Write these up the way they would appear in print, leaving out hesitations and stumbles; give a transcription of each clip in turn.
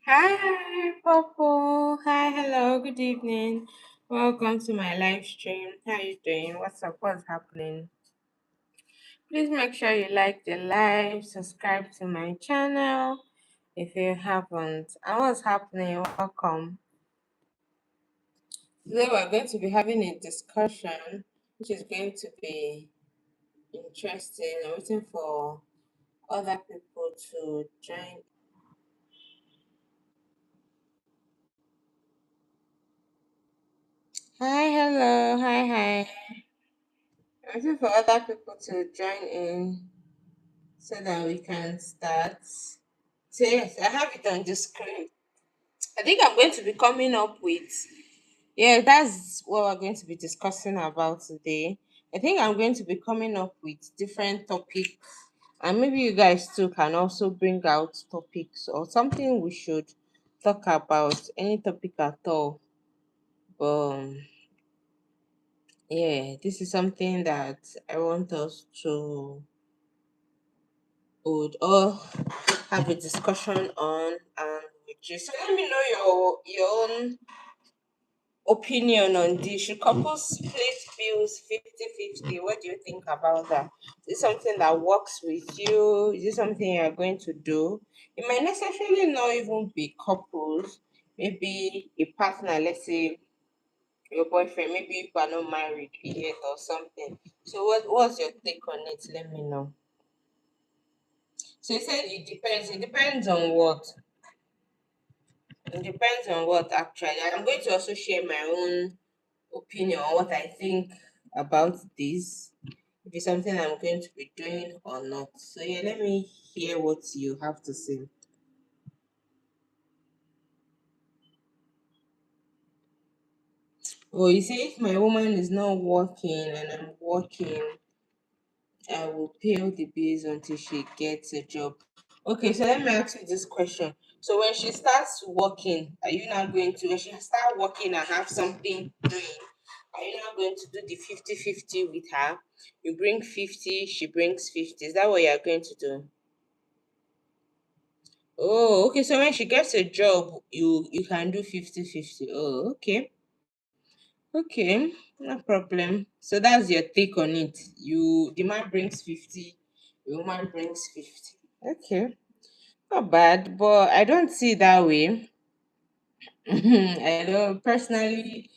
Hi, Popo. Hi, hello, good evening. Welcome to my live stream. How you doing? What's up? What's happening? Please make sure you like the live, subscribe to my channel if you haven't. And what's happening? Welcome. Today we're going to be having a discussion which is going to be interesting. I'm waiting for other people to join. Hi, hello, hi. I'm waiting for other people to join in so that we can start. So yes, I have it on the screen. I think I'm going to be coming up with, yeah, that's what we're going to be discussing about today. I think I'm going to be coming up with different topics, and maybe you guys too can also bring out topics or something we should talk about, any topic at all. Um, yeah, this is something that I want us to would all have a discussion on, and so let me know your own opinion on this. Should couples split bills 50-50? What do you think about that? Is it something that works with you? Is it something you're going to do? It might necessarily not even be couples, maybe a partner, let's say your boyfriend, maybe you are not married yet or something. So what's your take on it? Let me know. So you said it depends. It depends on what? It depends on what actually. I'm going to also share my own opinion on what I think about this. It if it's something I'm going to be doing or not. So yeah, let me hear what you have to say. Oh, you say if my woman is not working and I'm working, I will pay all the bills until she gets a job. Okay, so let me ask you this question. So when she starts working, are you not going to, when she start working and have something doing, are you not going to do the 50-50 with her? You bring 50, she brings 50. Is that what you're going to do? Oh, okay. So when she gets a job, you can do 50-50. Oh, okay. Okay, no problem. So that's your take on it. The man brings 50, the woman brings 50. Okay, not bad, but I don't see it that way. I don't personally,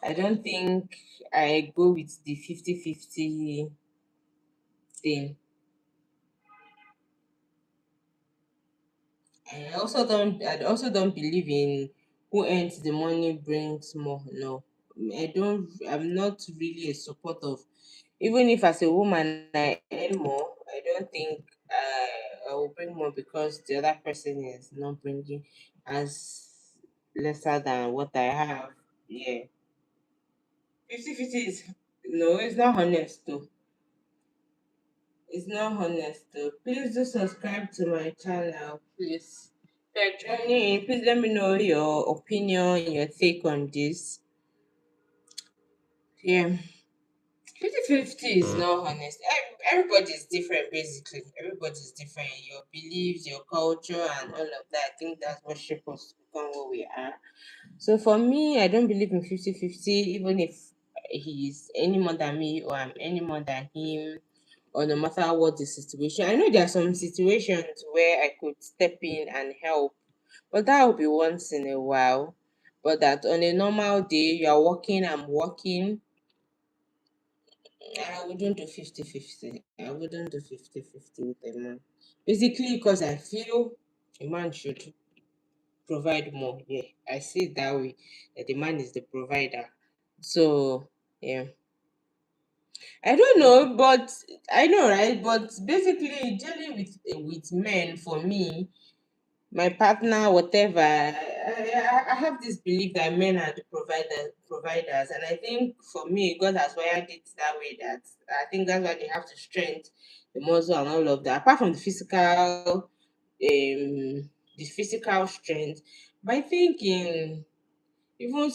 I don't think I go with the 50-50 thing. I also don't believe in who earns the money brings more. No. I'm not really a support of, even if as a woman I earn more, I don't think I will bring more because the other person is not bringing as lesser than what I have. Yeah. 50-50 is, no, it's not honest though. It's not honest though. Please do subscribe to my channel, please. If you're joining in, please let me know your opinion, your take on this. Yeah. 50-50 is not honest. Everybody's different, basically. Everybody's different. Your beliefs, your culture, and all of that. I think that's what shapes us to become what we are. So for me, I don't believe in 50-50, even if he's any more than me or I'm any more than him, or no matter what the situation. I know there are some situations where I could step in and help, but that will be once in a while. But that on a normal day, you are working, I'm working, I wouldn't do 50-50. I wouldn't do 50-50 with a man. Basically, because I feel a man should provide more. Yeah, I see it that way. That the man is the provider. So, yeah. I don't know, but I know, right? But basically, dealing with men for me, my partner, whatever, I have this belief that men are the providers, and I think for me, God has wired it that way. That I think that's why they have to strength the muscle and all of that. Apart from the physical strength, but I think in even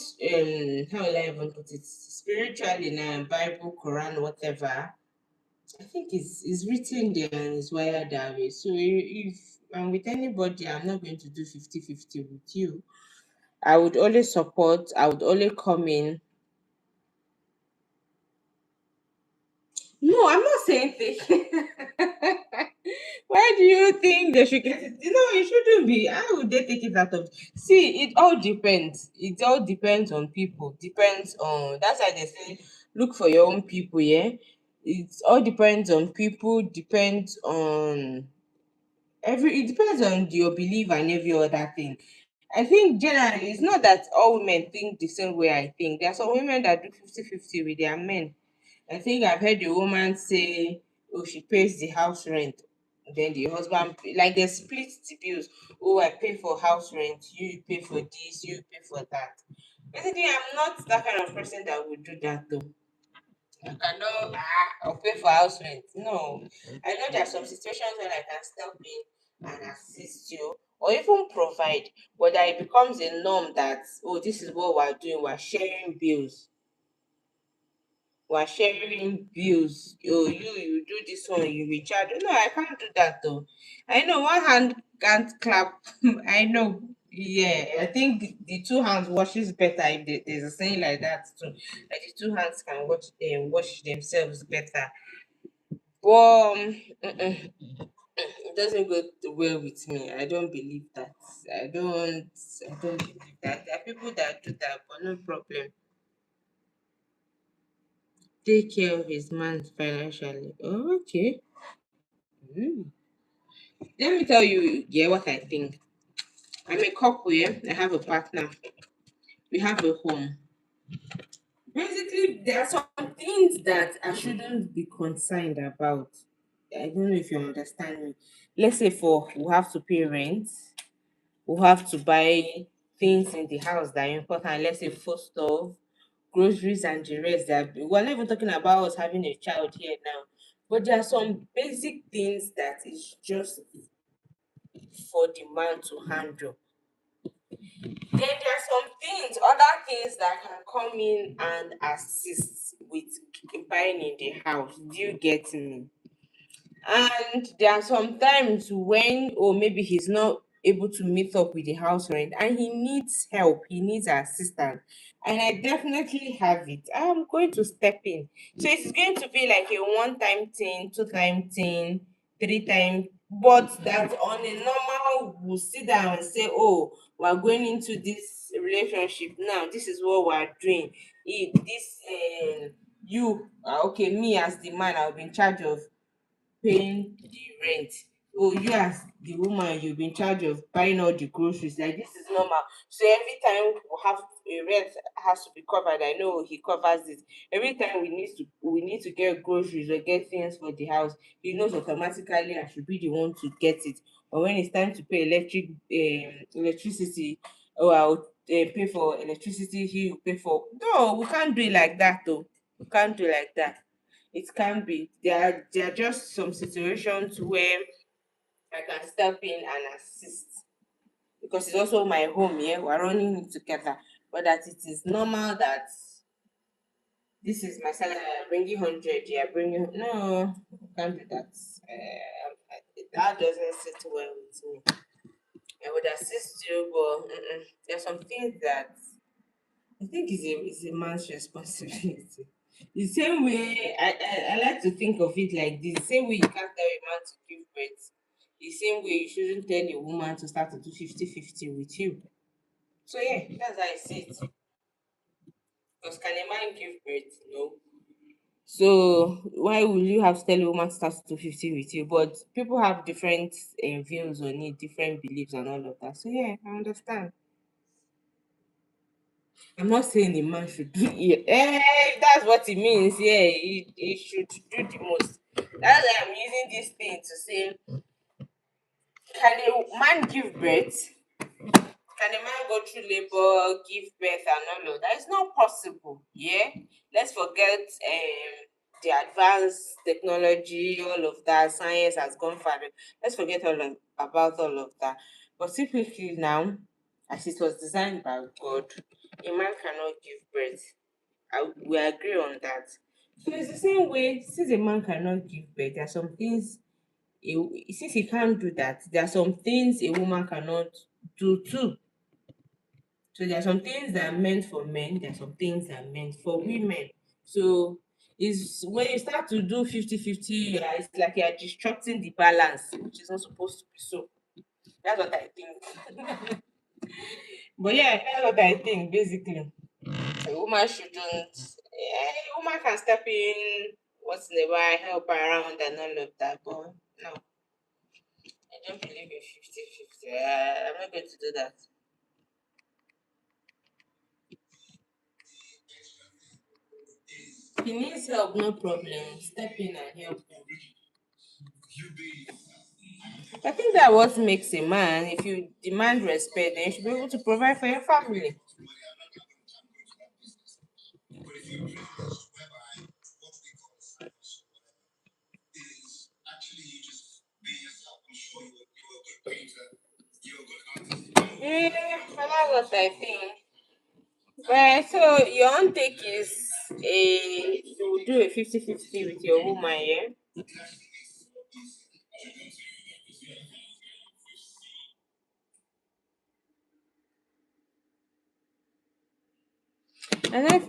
how will I even put it, spiritually now, Bible, Quran, whatever, I think it's written there and it's wired that way. So if I'm with anybody, I'm not going to do 50-50 with you. I would always support, I would always come in. No, I'm not saying this. Why do you think they should get it? No, it shouldn't be. How would they take it out of? See, it all depends. It all depends on people. Depends on. That's why they say look for your own people. Yeah, it all depends on people. Depends on every. It depends on your belief and every other thing. I think generally it's not that all women think the same way I think. There are some women that do 50-50 with their men. I think I've heard a woman say, oh, she pays the house rent. Then the husband, like they split the bills. Oh, I pay for house rent. You pay for this. You pay for that. Basically, I'm not that kind of person that would do that though. I cannot, I'll pay for house rent. No. I know there are some situations where I can step in and assist you or even provide, but that it becomes a norm that, oh, this is what we're doing. We're sharing bills, we're sharing bills. You do this one, you recharge. No, I can't do that though. I know one hand can't clap. I know. Yeah, I think the two hands washes better if there's a saying like that too. Like the two hands can wash themselves better. But it doesn't go well with me. I don't believe that. I don't. I don't believe that. There are people that do that, but no problem. Take care of his man financially. Oh, okay. Mm. Let me tell you, yeah, what I think. I'm a couple, yeah. I have a partner. We have a home. Basically, there are some things that I shouldn't be concerned about. I don't know if you understand me. Let's say for we have to pay rent, we have to buy things in the house that are important. Let's say food stuff, groceries, and the rest. That we're not even talking about us having a child here now. But there are some basic things that is just for the man to handle. Then there are some things, other things that can come in and assist with buying in the house. Do you get me? And there are some times when, or maybe he's not able to meet up with the house rent and he needs help, he needs assistance. And I definitely have it. I am going to step in. So it's going to be like a one time thing, two-time thing, three-time. But that on a normal, we'll sit down and say, oh, we're going into this relationship now. This is what we're doing. If this, you, okay, me as the man, I'll be in charge of paying the rent. Oh, you as the woman, you've been in charge of buying all the groceries. Like this is normal. So every time we have a rent has to be covered. I know he covers it. Every time we need to get groceries or get things for the house, he knows automatically I should be the one to get it. Or when it's time to pay electricity, or I'll pay for electricity, he will pay for. No, we can't do it like that though. We can't do it like that. It can be. There are just some situations where I can step in and assist because it's also my home. Yeah, we're running it together. But that it is normal that this is my salary. I'm bringing 100. Yeah, bringing no, I can't do that. That doesn't sit well with me. I would assist you, but there's some things that I think is a man's responsibility. The same way I like to think of it like this. The same way you can't tell a man to give birth. The same way you shouldn't tell a woman to start to do 50-50 with you. So yeah, that's how I see it. Because can a man give birth? No. So why will you have to tell a woman to start to do 50 with you? But people have different views on it, different beliefs and all of that. So yeah, I understand. I'm not saying a man should do it. If that's what it means, yeah, he should do the most. That's why I'm using this thing to say, can a man give birth? Can a man go through labor, give birth, and all of that? It's not possible. Yeah, let's forget the advanced technology, all of that. Science has gone far. Let's forget about all of that. But typically now, as it was designed by God, a man cannot give birth. We agree on that. So it's the same way, since a man cannot give birth, there are some things, since he can't do that, there are some things a woman cannot do too. So there are some things that are meant for men, there are some things that are meant for women. So is when you start to do 50-50, yeah, it's like you're disrupting the balance, which is not supposed to be so. That's what I think. But yeah, that's what I think basically. A woman shouldn't. A woman can step in once in a while, help her around and all of that. But no, I don't believe in 50-50. I'm not going to do that. He needs help, no problem. Step in and help him. I think that what makes a man. If you demand respect, then you should be able to provide for your family. Yeah, that's what I think. Right, so your own take is you will do a 50-50 with your woman, yeah? And if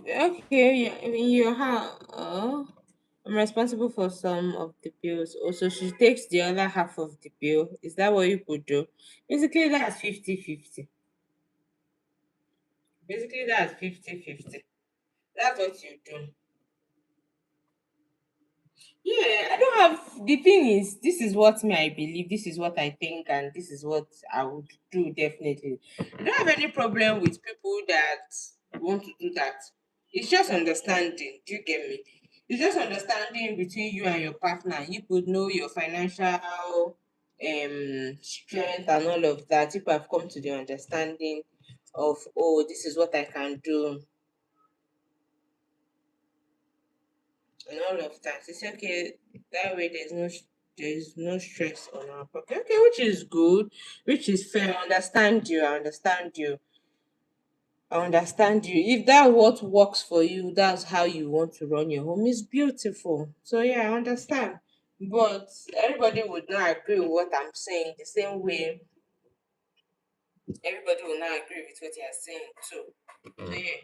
okay, yeah, in your house, I'm responsible for some of the bills. Also, she takes the other half of the bill. Is that what you could do? Basically, that's 50-50. Basically, that's 50-50. That's what you do. Yeah, I don't have the thing is this is what me I believe, this is what I think, and this is what I would do definitely. I don't have any problem with people that want to do that. It's just understanding. Do you get me? It's just understanding between you and your partner. You could know your financial strength and all of that. If I've come to the understanding of, oh, this is what I can do and all of that. It's okay. That way there's no stress on our pocket. Okay, which is good, which is fair. I understand you. I understand you. I understand you. If that's what works for you, that's how you want to run your home. It's beautiful. So yeah, I understand. But everybody would not agree with what I'm saying. The same way, everybody will not agree with what you're saying too. So yeah.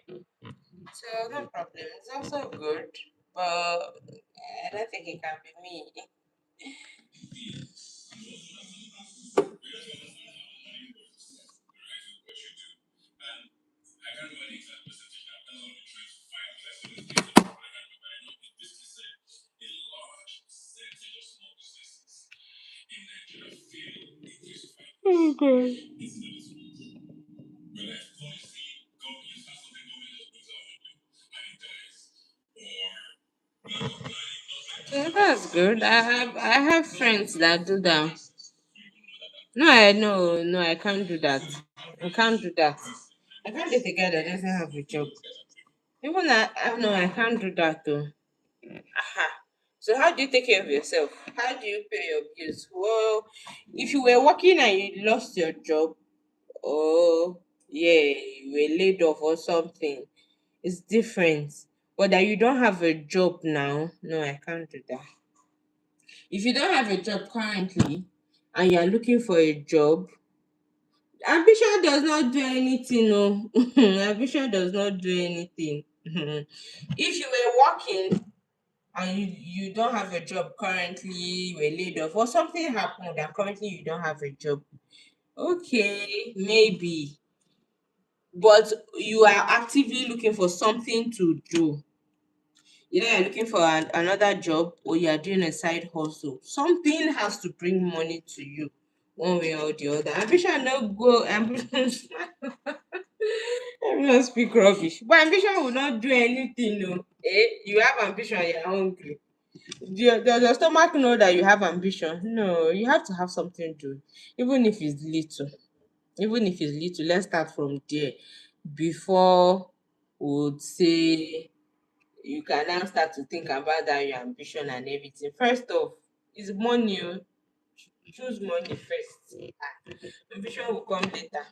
So no problem. It's also good, but I don't think it can be me. Oh god. So that's good. I have friends that do that. No, no, I can't do that. I can't do that. I can't date a guy that doesn't have a job. Even I no, I can't do that though. Aha. So how do you take care of yourself? How do you pay your bills? Well, if you were working and you lost your job, oh yeah, you were laid off or something, it's different. But that you don't have a job now, no, I can't do that. If you don't have a job currently and you are looking for a job, ambition does not do anything. No, ambition does not do anything. If you were working and you don't have a job currently, you were laid off, or something happened and currently you don't have a job, okay, maybe. But you are actively looking for something to do. Either you're looking for another job or you are doing a side hustle. Something has to bring money to you one way or the other. Ambition no go ambition. Everyone speak rubbish. But ambition will not do anything. No. You have ambition, you're hungry. Does your stomach know that you have ambition? No, you have to have something to do, even if it's little. Even if it's little, let's start from there before we would say you can now start to think about that your ambition and everything. First off, is money. Oh. Choose money first. Ambition will come later.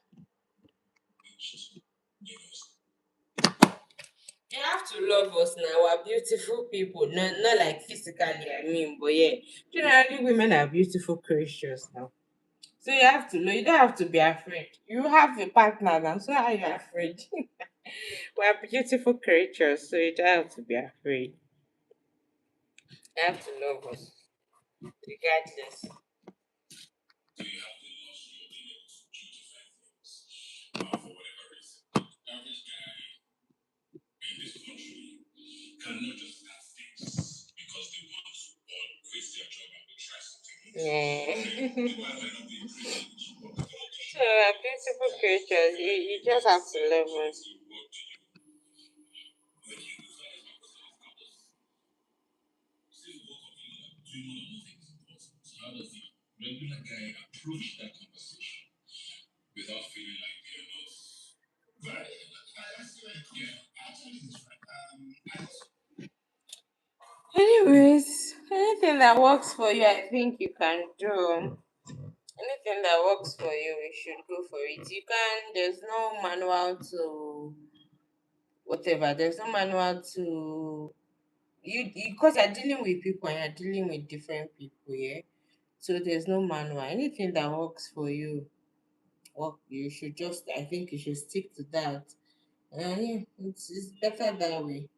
You have to love us now. We're beautiful people. Not like physically, I mean, but yeah. Generally, women are beautiful creatures now. So you have to know. You don't have to be afraid. You have a partner now, so are you afraid? We're beautiful creatures, so you don't have to be afraid. You have to love us, regardless. Yeah. So we're beautiful creatures. You just have to love us. Anyways, anything that works for you, I think you can do. Anything that works for you, you should go for it. You can, there's no manual to whatever, there's no manual to because you're dealing with people and you're dealing with different people, yeah. So there's no manual. Anything that works for you, you should just, I think you should stick to that. Yeah, it's better that way.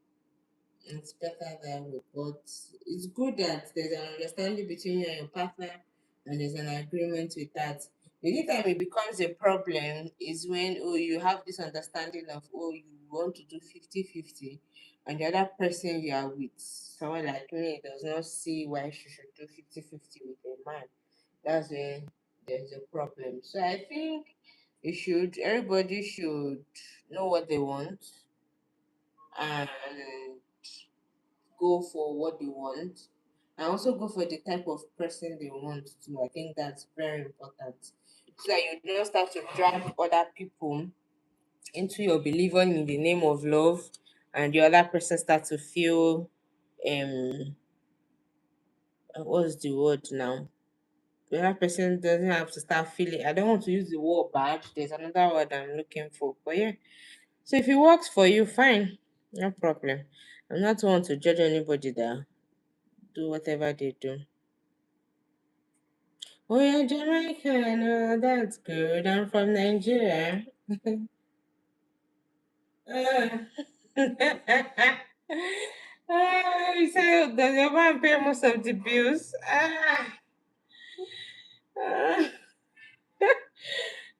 It's better that way. But it's good that there's an understanding between you and your partner and there's an agreement with that. The only time it becomes a problem is when, oh, you have this understanding of, oh, you want to do 50-50, and the other person you are with, someone like me, does not see why she should do 50-50 with a man. That's when there's a problem. So I think everybody should know what they want and go for what they want, and also go for the type of person they want to. I think that's very important. So that you don't start to drag other people into your believing in the name of love, and the other person start to feel what's the word now? The other person doesn't have to start feeling. I don't want to use the word bad. There's another word I'm looking for. But yeah. So if it works for you, fine. No problem. I'm not one to judge anybody that do whatever they do. Oh yeah, Jamaican. Oh, that's good. I'm from Nigeria. Ah. You say, does your man pay most of the bills? Ah.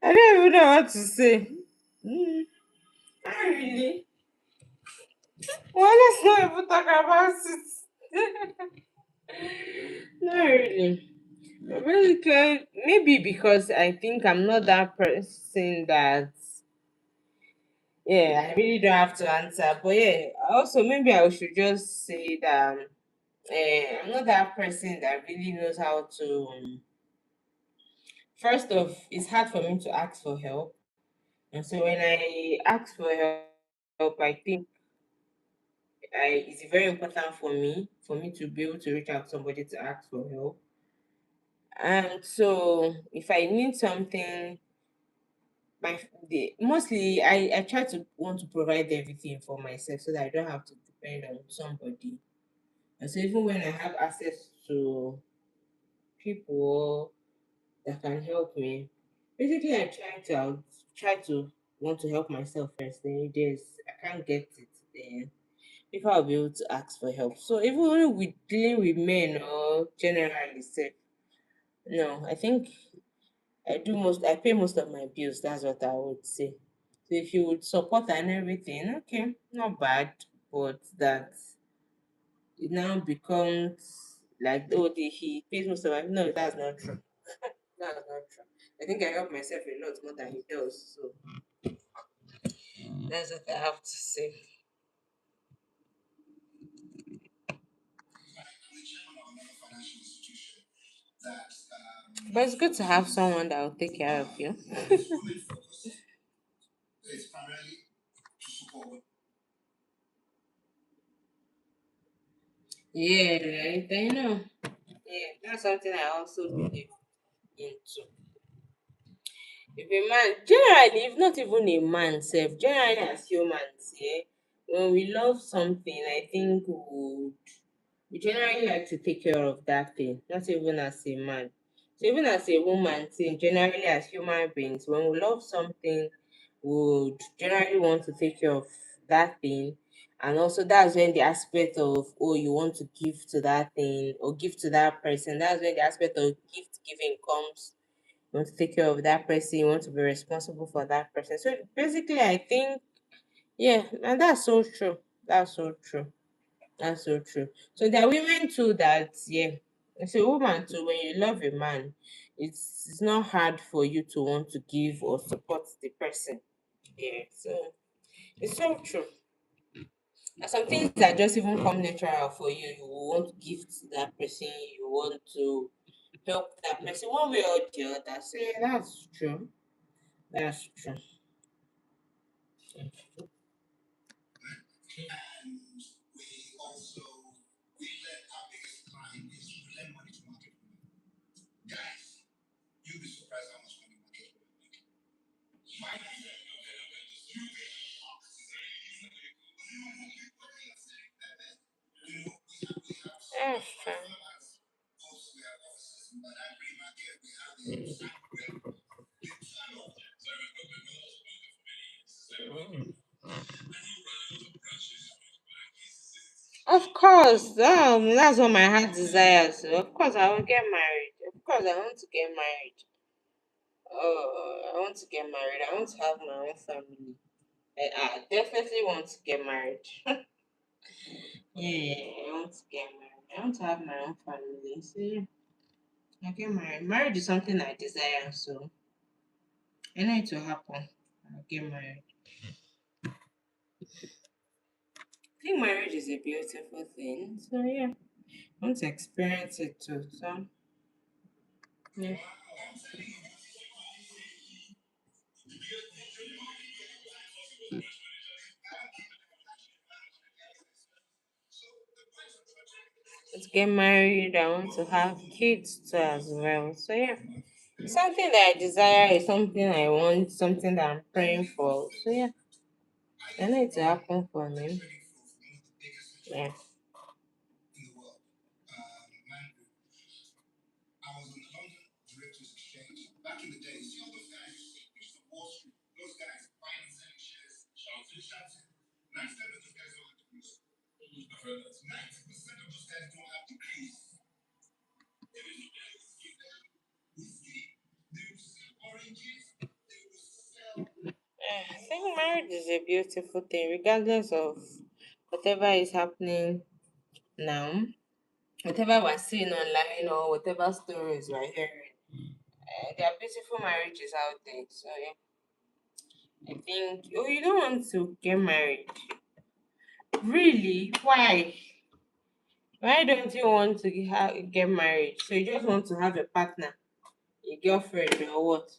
I don't even know what to say. Mm, not really. Well, let's not even talk about it. Not really. Basically, maybe because I think I'm not that person that, yeah, I really don't have to answer. But yeah, also maybe I should just say that I'm not that person that really knows how to. First off, it's hard for me to ask for help. And so when I ask for help, I think it's very important for me to be able to reach out to somebody to ask for help. And so if I need something, mostly I try to want to provide everything for myself so that I don't have to depend on somebody. And so even when I have access to people that can help me, basically I'll try to want to help myself first. Then if I can't get it, then people will be able to ask for help. So even with dealing with men or generally say, no, I think I pay most of my bills, that's what I would say. So if you would support and everything, okay, not bad. But that it now becomes like, oh, he pays most of my, no, that's not true. That's not true. I think I help myself a lot more than he does. So that's what I have to say. But it's good to have someone that will take care of you. Yeah, right. I know. Yeah, that's something I also believe into. If a man, generally, if not even a man, self, generally as humans, yeah, when we love something, I think we generally like to take care of that thing, not even as a man. So even as a woman, too, generally as human beings, when we love something, we would generally want to take care of that thing. And also that's when the aspect of, oh, you want to give to that thing or give to that person, that's when the aspect of gift giving comes. You want to take care of that person, you want to be responsible for that person. So basically I think, yeah, and that's so true. That's so true. That's so true. So there are women too that, yeah, as a woman too, when you love a man, it's not hard for you to want to give or support the person. Yeah. So it's so true. And some things that just even come natural for you. You want to give to that person, you want to help that person one way or the other. So yeah, that's true. That's true. That's true. Of course, that's what my heart desires. So of course, I will get married. Of course, I want to get married. Oh, I want to get married. I want to have my own family. I definitely want to get married. Yeah, I want to get married. I want to have my own family. See, I get married. Marriage is something I desire, so I know it will happen. I'll get married. I think marriage is a beautiful thing. So yeah, I want to experience it too. So yeah. To get married, I want to have kids too as well. So yeah. Something that I desire is something I want, something that I'm praying for. So yeah, I know it to happen for me. Yeah. I think marriage is a beautiful thing, regardless of whatever is happening now, whatever we're seeing online or whatever stories we're hearing. There are beautiful marriages out there. So yeah, I think, oh, you don't want to get married. Really? Why? Why don't you want to get married? So you just want to have a partner, a girlfriend, or what?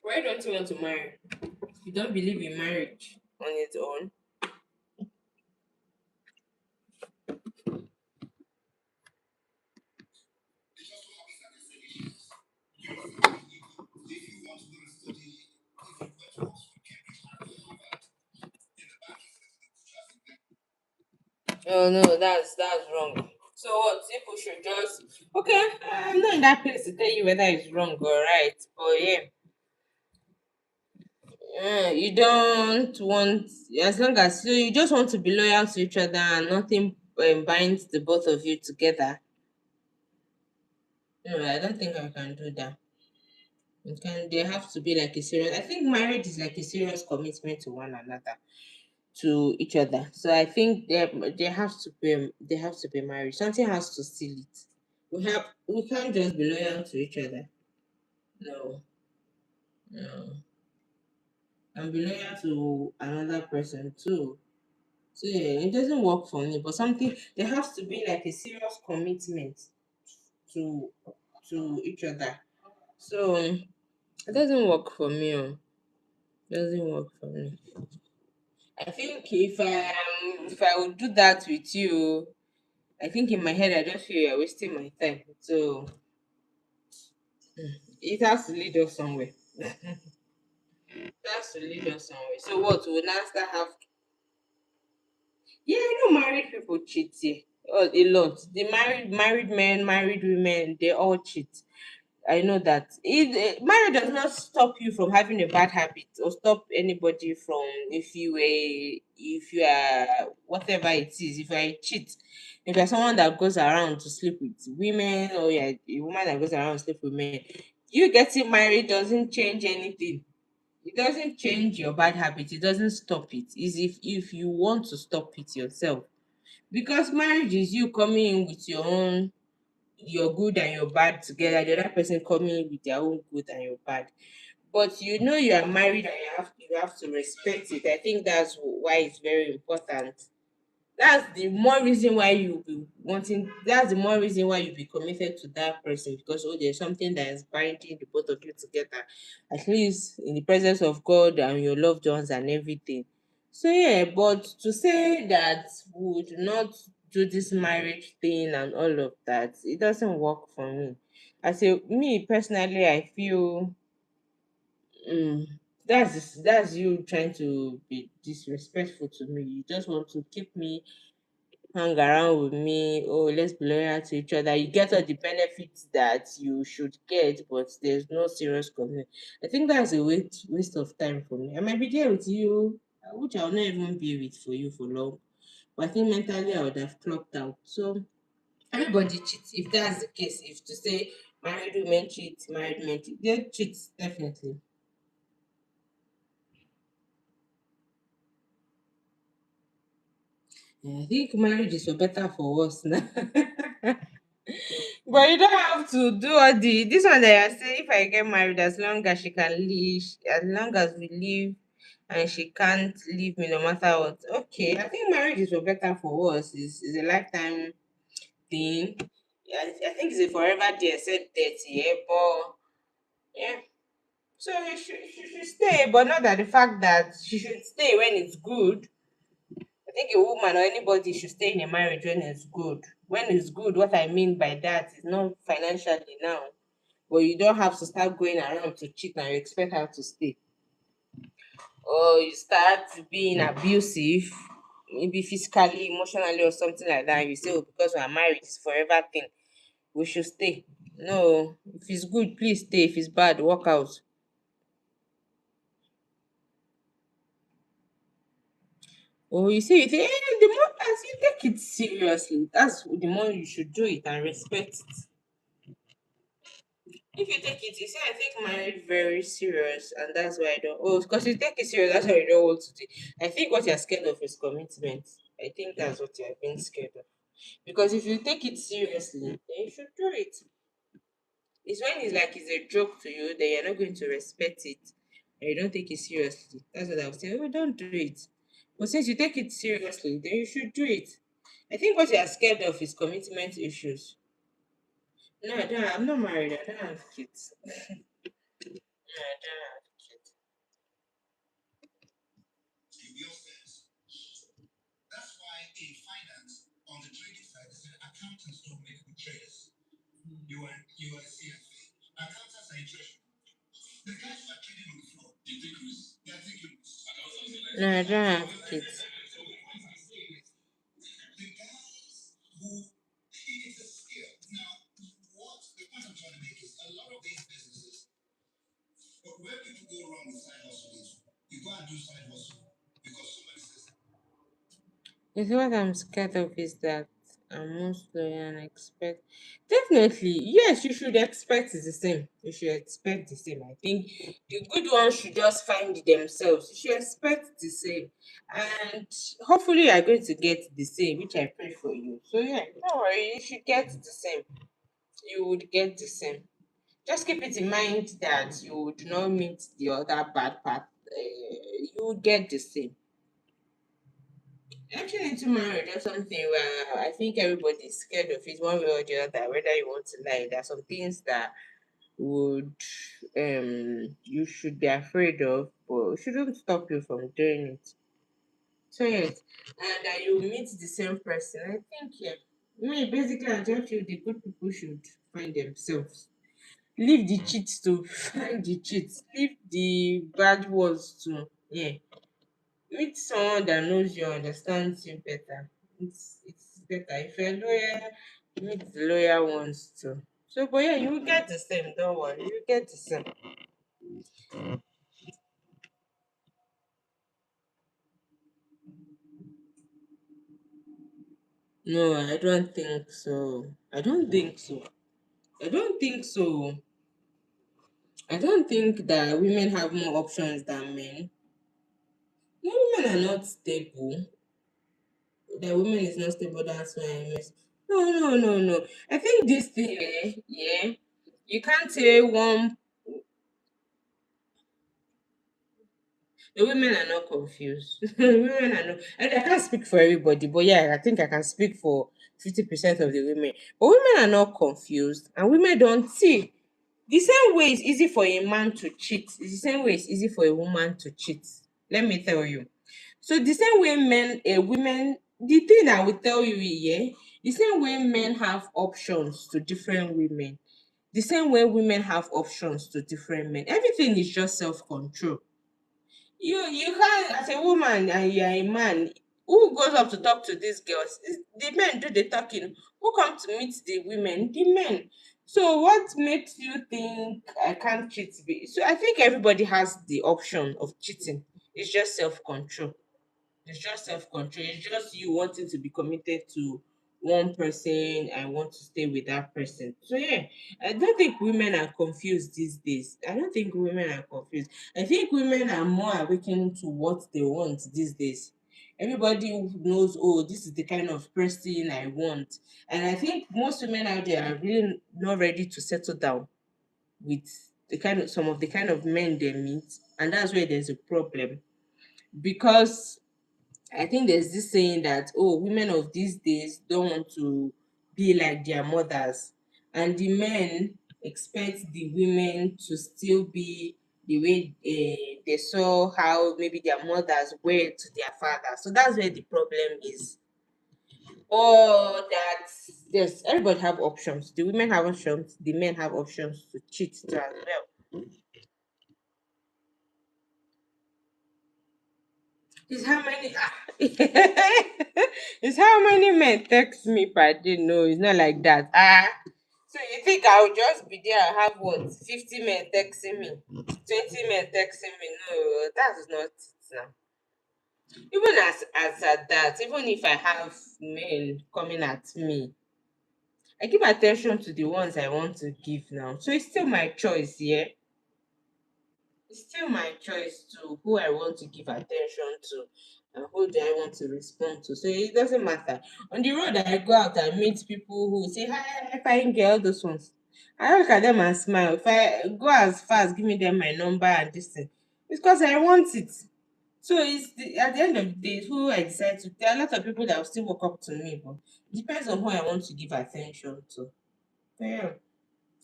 Why don't you want to marry? You don't believe in marriage on its own? Oh no, that's wrong. So what? People should just okay. I'm not in that place to tell you whether it's wrong or right, but yeah, you don't want, as long as so you just want to be loyal to each other and nothing binds the both of you together. No, I don't think I can do that. You can. They have to be like a serious. I think marriage is like a serious commitment to one another, to each other. So I think they have to be married. Something has to seal it. We can't just be loyal to each other. No, no. And be loyal to another person too. So yeah, it doesn't work for me. But something there has to be like a serious commitment to each other. So it doesn't work for me. Oh. It doesn't work for me. I think if I would do that with you, I think in my head I just feel you're wasting my time. So it has to lead us somewhere. It has to lead us somewhere. So what will now start have yeah, I know married people cheat here. Oh, a lot. The married men, married women, they all cheat. I know that. Marriage does not stop you from having a bad habit or stop anybody from if you are whatever it is, if you are a cheat, if you're someone that goes around to sleep with women or you're a woman that goes around to sleep with men, you getting married doesn't change anything. It doesn't change your bad habit, it doesn't stop it. Is if you want to stop it yourself. Because marriage is you coming in with your good and your bad together, the other person coming in with their own good and your bad. But you know you are married and you have to respect it. I think that's why it's very important. That's the more reason why you be wanting. That's the more reason why you be committed to that person because oh, there's something that is binding the both of you together, at least in the presence of God and your loved ones and everything. So yeah, but to say that we would not do this marriage thing and all of that, it doesn't work for me. I say me personally, I feel mm, that's you trying to be disrespectful to me. You just want to keep me hang around with me. Oh, let's be loyal to each other. You get all the benefits that you should get, but there's no serious commitment. I think that's a waste of time for me. I might be there with you, which I'll not even be with for you for long. But I think mentally I would have clocked out. So everybody cheats. If that's the case, if to say married women cheat, married men cheat, they cheat definitely. Yeah, I think marriage is for better for worse now. But you don't have to do all the this one that I say if I get married, as long as she can leave, as long as we live and she can't leave me no matter what. Okay, I think marriage is for better for us. Is a lifetime thing. Yeah, I think it's a forever day except death, yeah. But yeah. So she should stay, but not that the fact that she should stay when it's good. I think a woman or anybody should stay in a marriage when it's good. When it's good, what I mean by that is not financially now, but you don't have to start going around to cheat and you expect her to stay. Or you start being abusive, maybe physically, emotionally, or something like that. And you say, oh, because we're married, it's forever thing. We should stay. No, if it's good, please stay. If it's bad, walk out. Or you think, the more as you take it seriously, that's the more you should do it and respect it. If you take it, you see, I take marriage very serious, and that's why I don't. Oh, because you take it serious, that's why you don't want to do. I think what you're scared of is commitment. I think that's what you're being scared of. Because if you take it seriously, then you should do it. It's when it's like it's a joke to you that you're not going to respect it, and you don't take it seriously. That's what I was saying. Oh, don't do it. But since you take it seriously, then you should do it. I think what you're scared of is commitment issues. No, I don't. I'm not married. I don't have kids. No, I don't have kids. No, I don't have kids. You see, what I'm scared of is that I'm most loyal and expect. Definitely, yes, you should expect the same. You should expect the same. I think the good ones should just find themselves. You should expect the same. And hopefully, you're going to get the same, which I pray for you. So, yeah, don't worry, you should get the same. You would get the same. Just keep it in mind that you would not meet the other bad part. You would get the same. Entering into marriage or something where I think everybody's scared of it one way or the other, whether you want to lie. There are some things that would you should be afraid of, but it shouldn't stop you from doing it. So yes, and that you meet the same person. I think yeah. Me basically I just feel the good people should find themselves. Leave the cheats to find the cheats. Leave the bad ones to yeah. Meet someone that knows you, understands you better. It's better. If you're loyal, meet the loyal ones too. So, but yeah, you will get the same. Don't worry, you will get the same. No, I don't think so. I don't think so. I don't think so. I don't think that women have more options than men. No, women are not stable. That women is not stable. That's why I miss. No, no, no, no. I think this thing, yeah. You can't say one. The women are not confused. Women are not. And I can't speak for everybody, but yeah, I think I can speak for 50% of the women. But women are not confused, and women don't see. The same way it's easy for a man to cheat, it's the same way it's easy for a woman to cheat. Let me tell you. So the same way women, the thing I will tell you, yeah, the same way men have options to different women, the same way women have options to different men. Everything is just self control. You can't as a woman and you're a man who goes up to talk to these girls. The men do the talking. Who come to meet the women? The men. So what makes you think I can't cheat? So I think everybody has the option of cheating. It's just self-control. It's just self-control. It's just you wanting to be committed to one person and want to stay with that person. So yeah, I don't think women are confused these days. I don't think women are confused. I think women are more awakened to what they want these days. Everybody knows, oh, this is the kind of person I want. And I think most women out there are really not ready to settle down with some of the kind of men they meet, and that's where there's a problem. Because I think there's this saying that, oh, women of these days don't want to be like their mothers, and the men expect the women to still be the way they saw how maybe their mothers were to their fathers. So that's where the problem is. Or that, yes, everybody have options. The women have options, the men have options to cheat too as well. Is how many is how many men text me per day? No, it's not like that. So you think I'll just be there and have what, 50 men texting me, 20 men texting me? No, that's not it now. Even as at that, even if I have men coming at me, I give attention to the ones I want to give now. So it's still my choice, yeah. It's still my choice to who I want to give attention to and who do I want to respond to. So it doesn't matter. On the road, I go out and meet people who say, hi, fine girl, those ones. I look at them and smile. If I go as fast, give me them my number and this thing. It's because I want it. So at the end of the day, who I decide to. There are a lot of people that will still walk up to me, but it depends on who I want to give attention to. Yeah.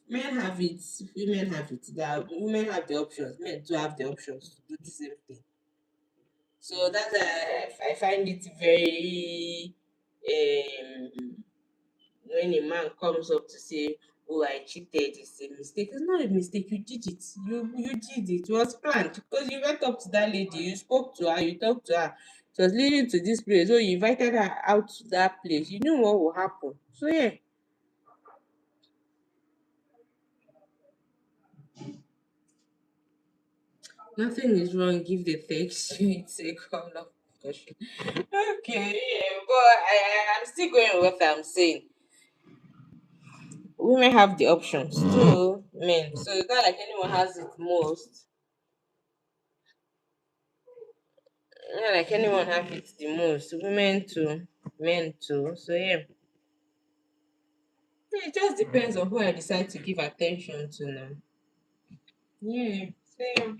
Men have it, women have it. Women have the options, men do have the options to do the same thing. So that's I find it very when a man comes up to say, oh, I cheated, it's a mistake. It's not a mistake, you did it. You did it. It was planned because you went up to that lady, you spoke to her, you talked to her. She was leading to this place. So you invited her out to that place. You knew what will happen. So yeah. Nothing is wrong if they text you. It's a call of question. Okay, yeah, but I'm still going with what I'm saying. Women have the options to men, so it's not like anyone has it most. Not like anyone have it the most. Women too, men too. So yeah, it just depends on who I decide to give attention to now. Yeah, so yeah.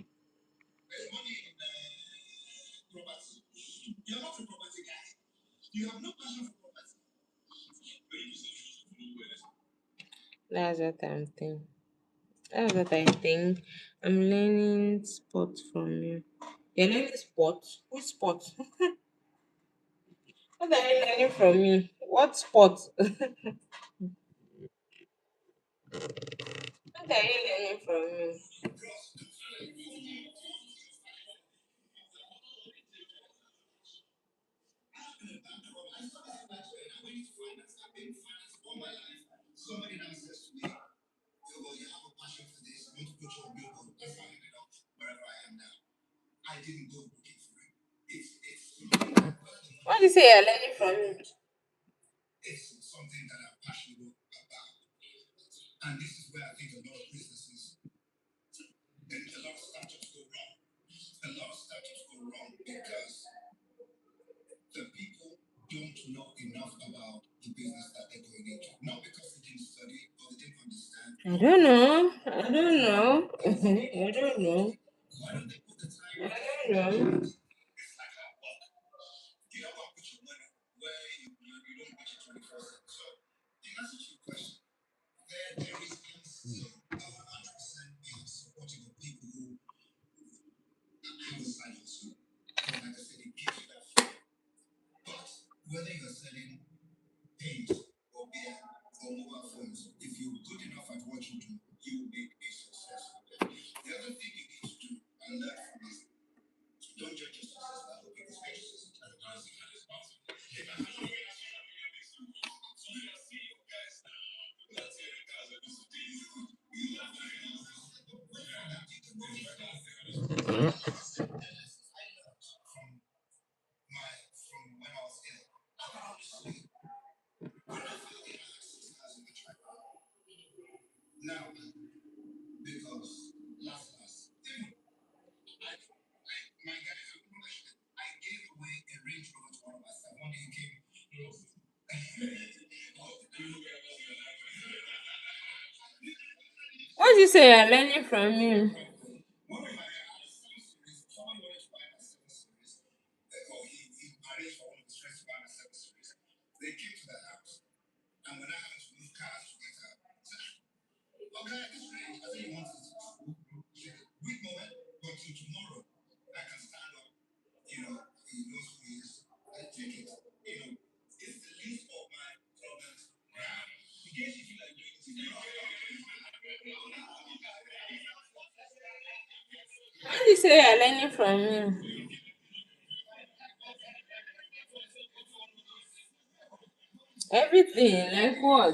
That's what I'm thinking. That's what I think. I'm learning sport from you. You're learning sport? Which sport? What are you learning from me? What sport? What are you learning from me? What do you say you're learning from me? I don't know. I don't know. I don't know. I don't know. you say you're learning from me? How do you say you're learning from me? Everything, like what?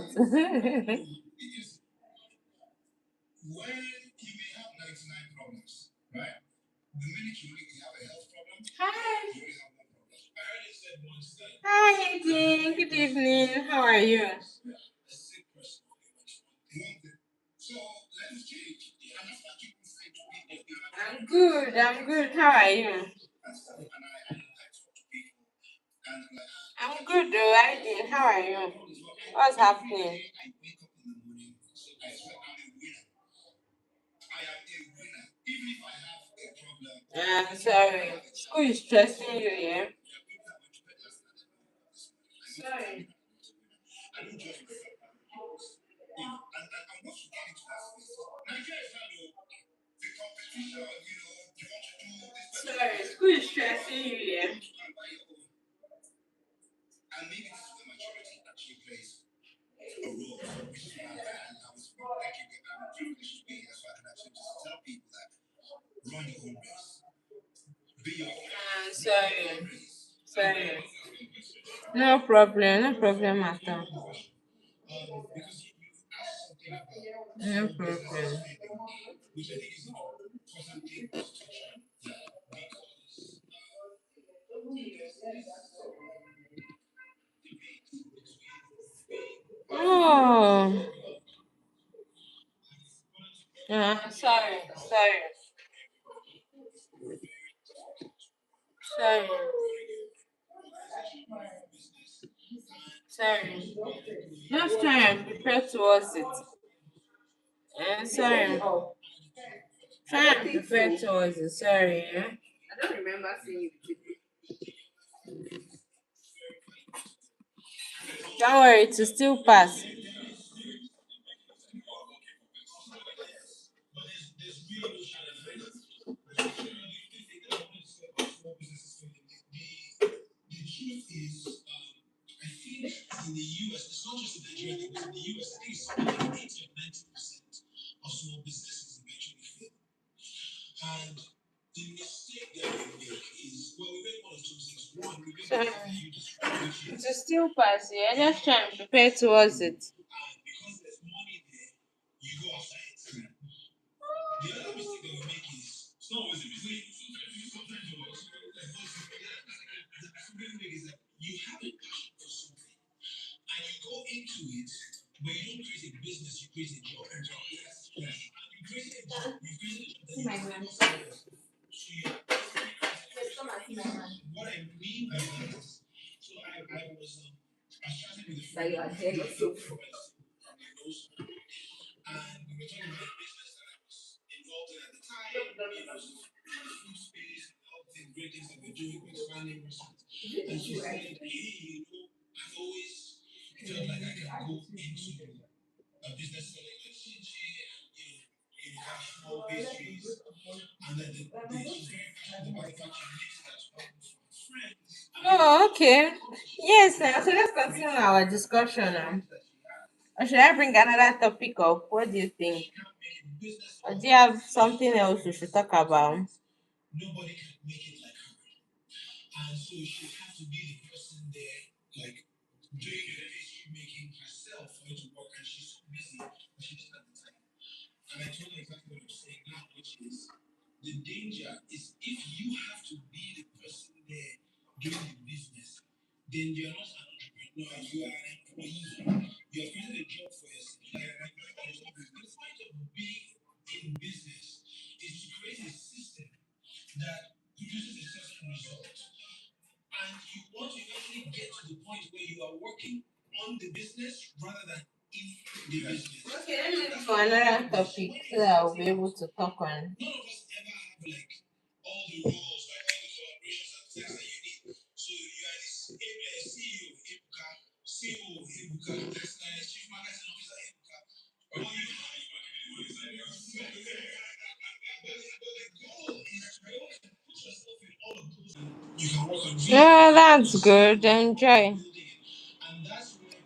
Hi. Hi, Eugene. Good evening. How are you? I'm good. I'm good. How are you? I'm good, though. I did. How are you? What's happening? Sorry. School is stressing you, yeah? Sorry. Sorry. School is stressing you, yeah? Sorry. Sorry. No problem. No problem at all. No problem. Oh. Sorry. Sorry. Sorry. Sorry. Just try and prepare towards it. Sorry. Try and prepare towards it. Sorry. Yeah? I don't remember seeing you. Don't worry, it will still pass. Sorry. It will still pass. Yeah, just try and prepare towards it. Oh, okay. Yes, now so let's continue our discussion now. Or should I bring another topic up? What do you think? Or do you have something else we should talk about? Okay, let me look for another topic so that I'll be able to talk on. Yeah, that's good. Enjoy.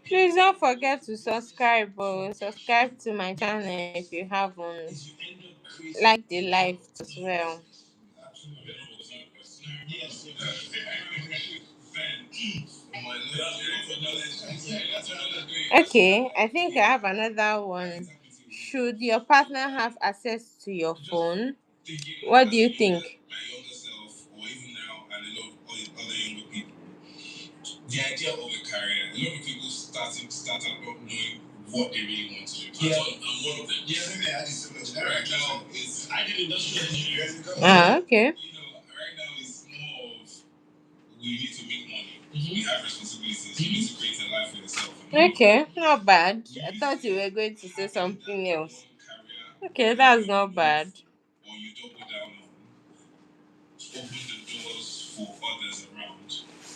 Please don't forget to subscribe. Subscribe to my channel if you haven't. Like the life as well. Okay, I think I have another one. Should your partner have access to your phone? What do you think? The idea of a career, a lot of people start out not knowing what they really want to do. Yeah. I'm one of them. Yeah, maybe I just right now I did industrial engineering. Ah, okay. Right now it's more of we need to make money. We have responsibilities. You need to create a life for yourself. Okay, not bad. I thought you were going to say something else. Okay, that's not bad. Or you double down on open the doors for others around.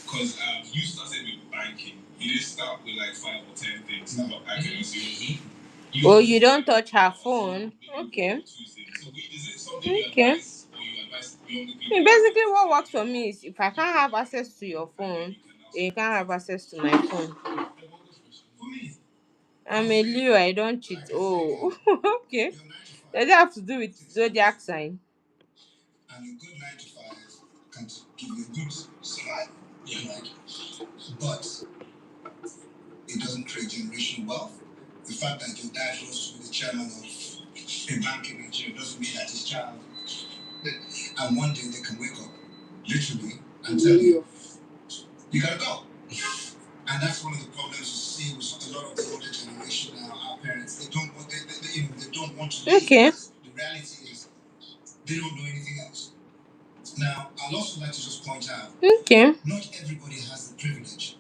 Because you started with banking. You didn't start with like 5 or 10 things. No. I can assume. Oh, you don't touch her phone. Okay. Okay. Basically, what works for me is if I can't have access to your phone, then you can't have access to my phone. I'm a Leo, I don't cheat. Oh, okay. Does it have to do with zodiac sign? And a good 9 to 5 can give you a good survival. Yeah. Right? But it doesn't create generational wealth. The fact that your dad rose to be the chairman of a bank in Nigeria doesn't mean that his child, and one day they can wake up, literally, and tell you, you gotta go. And that's one of the problems you see with a lot of the older generation now. Our parents, they don't want, they don't want to leave. Okay. The reality is, they don't know anything else. Now, I'd also like to just point out, okay, not everybody has the privilege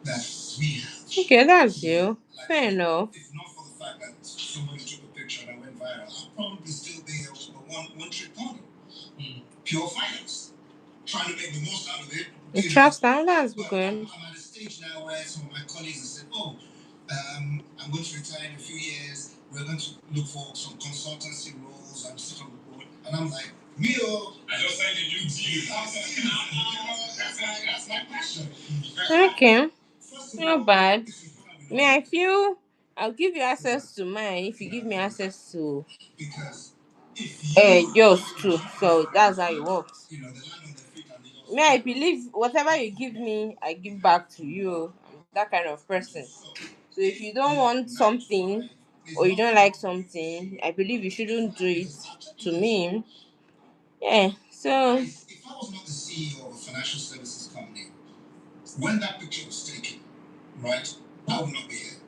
that we have. Okay, that's you. Like, fair enough. If not for the fact that somebody took a picture that went viral, I'll probably still be able to one trick pony. Pure finance. Trying to make the most out of it. Trust that, that's good. I'm at a stage now where some of my colleagues have said, oh, I'm going to retire in a few years. We're going to look for some consultancy roles and sit on the board. And I'm like, Mio, I just signed a new deal. That's my passion. Okay. Not bad. Me, I feel I'll give you access to mine if you give me access to yours too. So that's how it works. Me, I believe whatever you give me, I give back to you. I'm that kind of person. So if you don't want something or you don't like something, I believe you shouldn't do it to me. Yeah. So if I was not the CEO of a financial services company, when that picture was taken, right, I would not be here.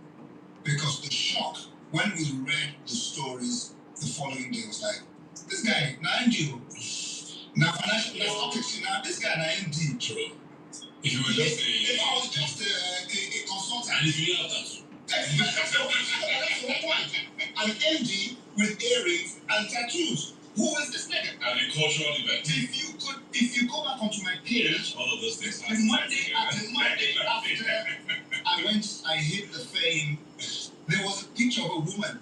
Because the shock when we read the stories the following day was like, this guy, now MD, now financial, now stock now this guy, now MD. True. If you were just if I was just a consultant, and if you didn't have that too. That's the whole point. An MD with earrings and tattoos. Who is this nigga? And a cultural event. If you go back onto my page, all of those things. The Monday after I hit the fame, there was a picture of a woman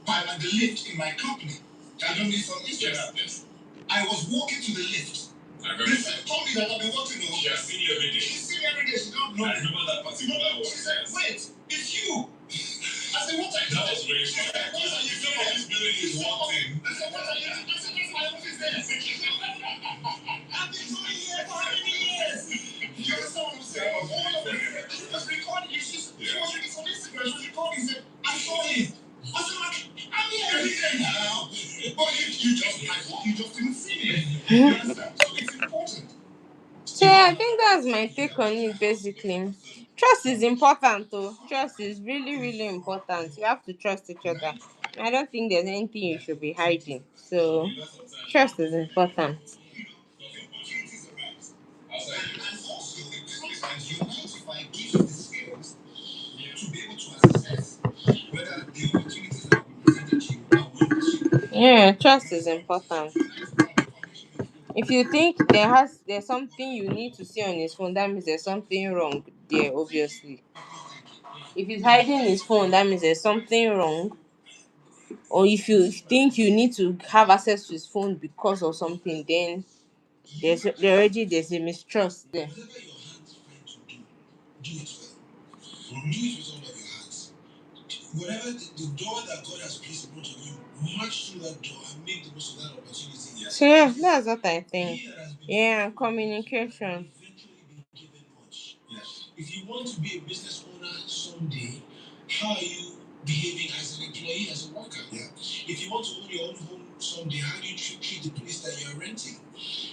by the lift in my company. I don't need some Instagram. Yes. I was walking to the lift. They said, told me that I've been walking on. She has seen you every day. She's seen me every day. She don't know. I remember that particular one. She said, wait, it's you. I said, what are you doing? That was very strange. What are you doing? This building is one thing. I said, what are you doing? I said, that's my office there. I've been doing here for how many years? You understand what I'm saying? All of it. She was recording. She was reading on Instagram. She was recording. She said, I saw him. I said, I'm here every day now. But you just didn't see me. You understand? So it's important. So I think that's my take on it basically. Trust is important though. Trust is really, really important. You have to trust each other. I don't think there's anything you should be hiding. So trust is important. To be able to assess whether Yeah, trust is important. If you think there's something you need to see on his phone, that means there's something wrong there, obviously. If he's hiding his phone, that means there's something wrong. Or if you think you need to have access to his phone because of something, then there's a mistrust there. Whatever the door that God has placed in front of you, march through that door and make the most of that opportunity. Yes. So yeah, that's what I think. Yeah, communication. Yes. If you want to be a business owner someday, how are you behaving as an employee, as a worker? Yeah. If you want to own your own home someday, how do you treat the place that you're renting?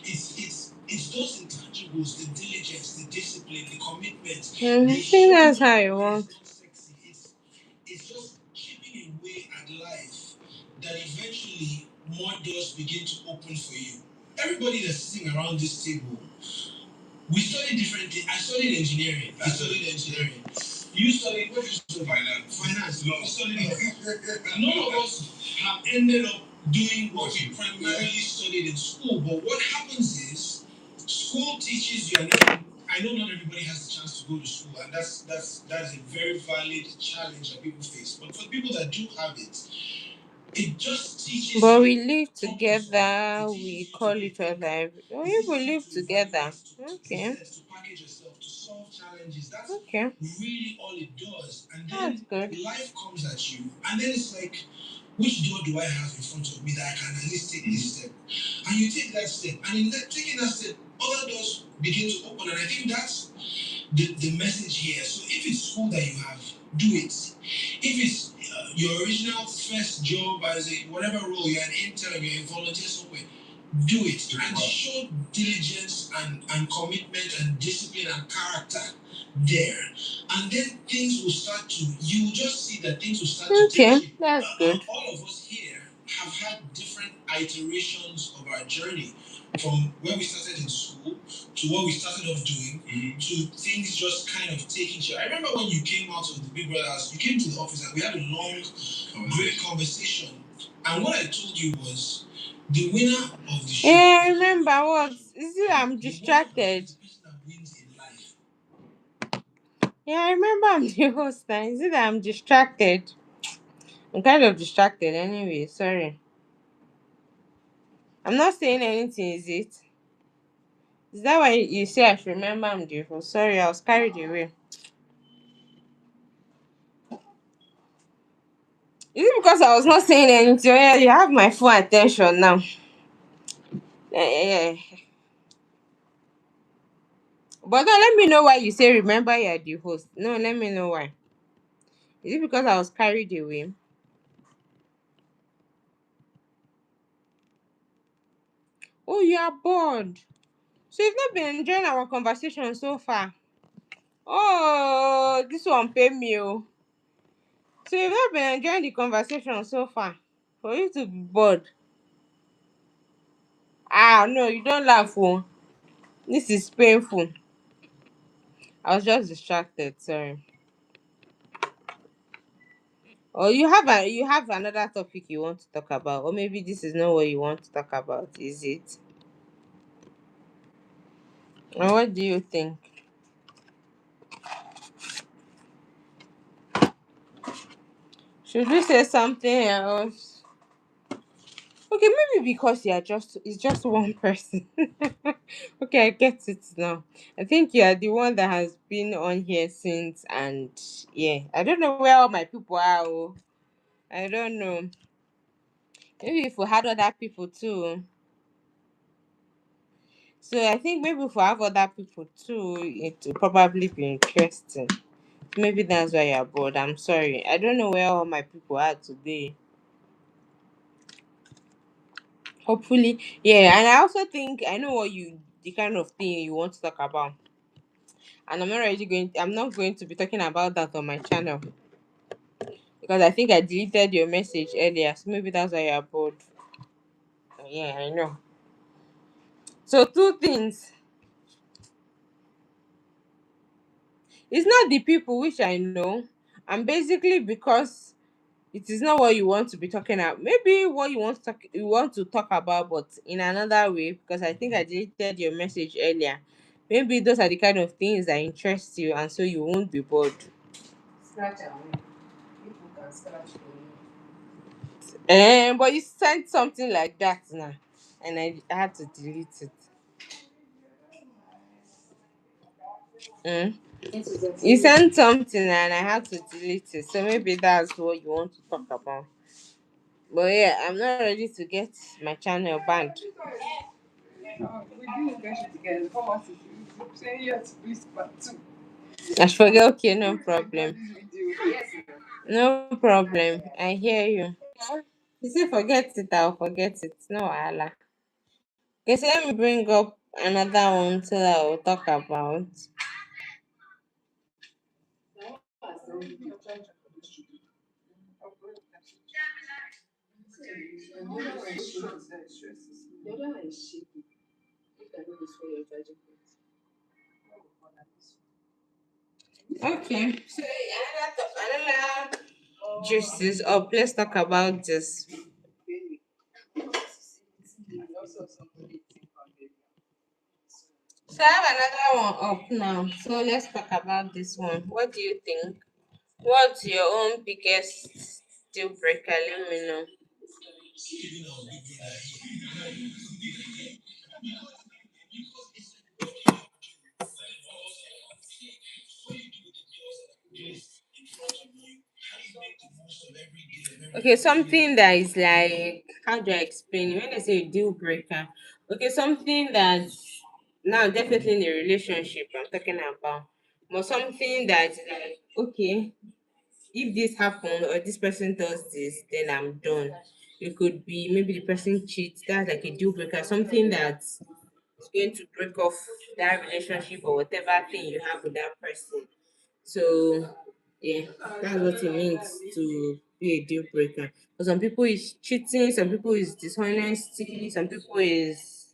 It's those intangibles, the diligence, the discipline, the commitment. I think that's how you want. It's just chipping away at life that eventually more doors begin to open for you. Everybody that's sitting around this table, we studied different things. I studied engineering. I studied engineering. You studied what? You studied finance. Finance. No. You studied law. None of us have ended up doing what we primarily studied in school. But what happens is, school teaches you. I know not everybody has the chance to go to school, and that is a very valid challenge that people face. But for people that do have it, it just teaches. But we live together, we call each other. Oh, if we live together. Okay. To package yourself, to solve challenges. That's okay. Really all it does. And then that's good. Life comes at you, and then it's like, which door do I have in front of me that I can at least take this step? And you take that step, and in that taking that step, other doors begin to open. And I think that's the message here. So if it's school that you have, do it. If it's your original first job as a whatever role, you're an intern, you're a volunteer somewhere, do it and show diligence and commitment and discipline and character there, and then things will start to, you will just see that things will start to take shape. That's good. All of us here have had different iterations of our journey, from where we started in school to what we started off doing, to things just kind of taking shape. I remember when you came out of the Big Brother house, you came to the office and we had a long, great conversation. And what I told you was, the winner of the show. I remember what? Is it I'm distracted? Yeah, I remember I'm the host now. Is it that I'm distracted? I'm kind of distracted anyway, sorry. I'm not saying anything, is it? Is that why you say I should remember I'm the host? Sorry, I was carried away. Is it because I was not saying anything? Oh, yeah, you have my full attention now. Yeah. But don't let me know why you say remember you're the host. No, let me know why. Is it because I was carried away? Oh, you are bored. So you've not been enjoying our conversation so far. Oh, this one pay me. Oh. So you've not been enjoying the conversation so far. For you to be bored. Ah, no, you don't laugh. Oh. This is painful. I was just distracted. Sorry. Or you have another topic you want to talk about, or maybe this is not what you want to talk about. Is it? Or what do you think? Should we say something else? Okay, maybe because you are just it's just one person. Okay, I get it now. I think you are the one that has been on here since, and yeah, I don't know where all my people are. Oh. I don't know. Maybe if we had other people too. So I think maybe if we have other people too, it will probably be interesting. Maybe that's why you're bored. I'm sorry. I don't know where all my people are today. Hopefully, yeah. And I also think I know what the kind of thing you want to talk about. And I'm not going to be talking about that on my channel because I think I deleted your message earlier. So maybe that's why you're bored. Yeah, I know. So two things. It's not the people which I know, and basically because It is not what you want to be talking about. Maybe what you want to talk about, but in another way. Because I think I deleted your message earlier. Maybe those are the kind of things that interest you, and so you won't be bored. Scratch away. People can scratch for you. But you sent something like that now, and I had to delete it. Mm. You sent something and I had to delete it, so maybe that's what you want to talk about. But yeah, I'm not ready to get my channel banned. We do get it together. Come on, say yes, please, part two. I forget. Okay, no problem. This video. Yes. No problem. I hear you. You say forget it, I'll forget it. No wahala. Okay, so let me bring up another one so that we'll talk about. The other one is shaky. If I know this for your charging point. Okay, so another gist is up. Let's talk about this. Also, somebody think on it. So I have another one up now. So let's talk about this one. What do you think? What's your own biggest deal breaker? Let me know. Okay, something that is like, how do I explain it? When I say deal breaker, okay, something that now definitely in a relationship I'm talking about, but something that's like, okay, if this happen or this person does this, then I'm done. It could be maybe the person cheats, that's like a deal breaker, something that's going to break off that relationship or whatever thing you have with that person. So yeah, that's what it means to be a deal breaker. For some people is cheating, some people is dishonesty, some people is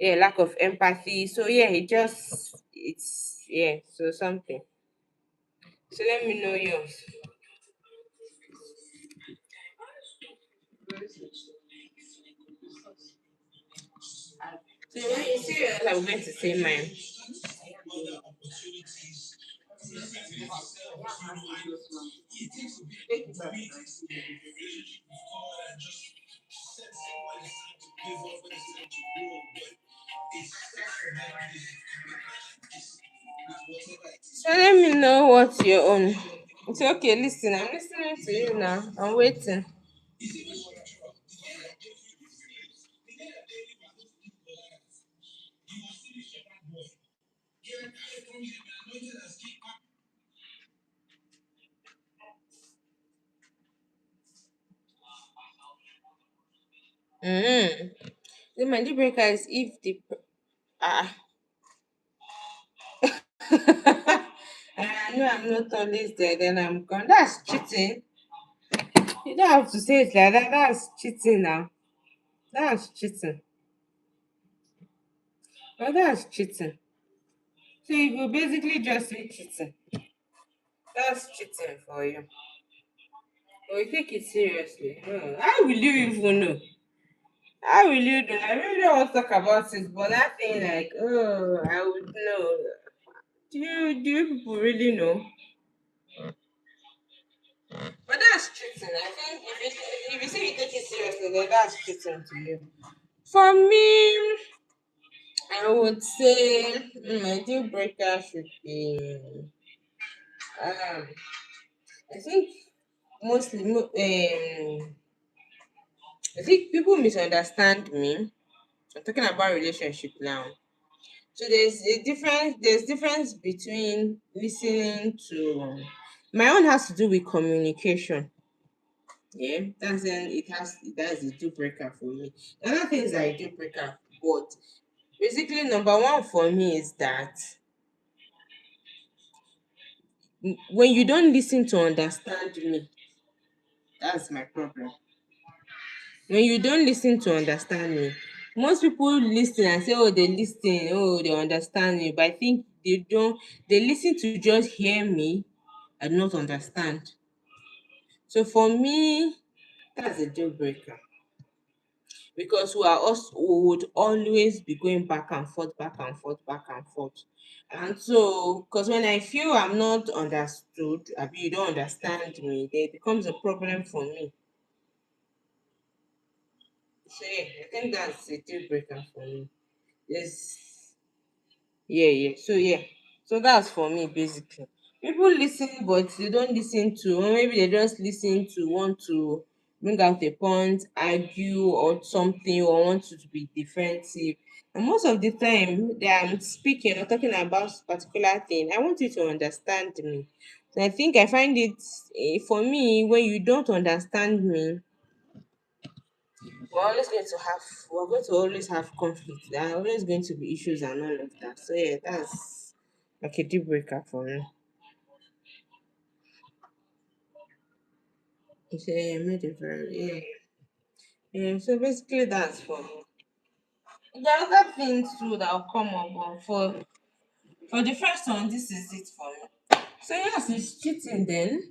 lack of empathy. So yeah, it's so something. So let me know yours. So when you see yours, I'm going to say mine. So let me know what's your own. It's okay, listen, I'm listening to you now. I'm waiting. Mm. The my deal breaker is if the ah I know I'm not always there, then I'm gone. That's cheating. You don't have to say it like that. That's cheating now. That's cheating. Well, that's cheating. So you will basically just say cheating. That's cheating for you. But you take it seriously. How will you even know? How will you know? I really don't want to talk about it, but that thing like, oh, I would know. Do you people really know? But that's cheating. I think if you say you take it seriously, then that's cheating to you. For me, I would say my deal breaker should be um I think I think people misunderstand me. I'm talking about relationship now. So there's difference between listening to my own has to do with communication. Yeah, that's a deal breaker for me. The other things are a deal breaker, but basically number one for me is that when you don't listen to understand me, that's my problem. When you don't listen to understand me, most people listen and say, oh, they listen, oh, they understand me, but I think they don't. They listen to just hear me and not understand. So for me, that's a deal breaker because we would always be going back and forth, back and forth, back and forth. And so, because when I feel I'm not understood, you don't understand me, then it becomes a problem for me. So yeah, I think that's a deal breaker for me. Yes. Yeah, yeah. So yeah. So that's for me basically. People listen but they don't listen to, or maybe they just listen to want to bring out a point, argue or something, or want to be defensive. And most of the time that I'm speaking or talking about particular thing, I want you to understand me. So I think I find it for me, when you don't understand me, we're going to always have conflict. There are always going to be issues and all of that. So yeah, that's like a deal breaker for me. So yeah, I made it very yeah. Yeah, so basically that's for me. There are other things too that will come up, but for the first one, this is it for me. So yes, it's cheating then.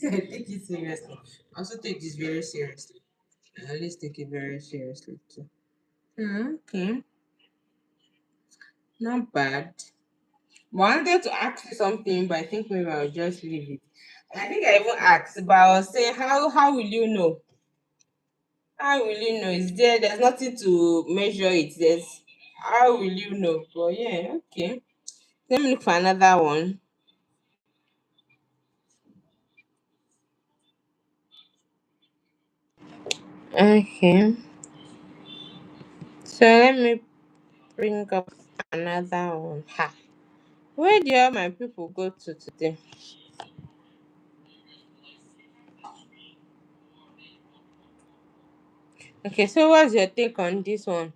So I take it seriously. I also take this very seriously. I always take it very seriously too. Okay, not bad. Wanted to ask you something, but I think maybe I'll just leave it. I think I even asked, but I was saying, how will you know? How will you know? There's nothing to measure it. There's how will you know? But yeah, okay. Let me look for another one. Okay. So let me bring up another one. Ha. Where do all my people go to today? Okay, so what's your take on this one?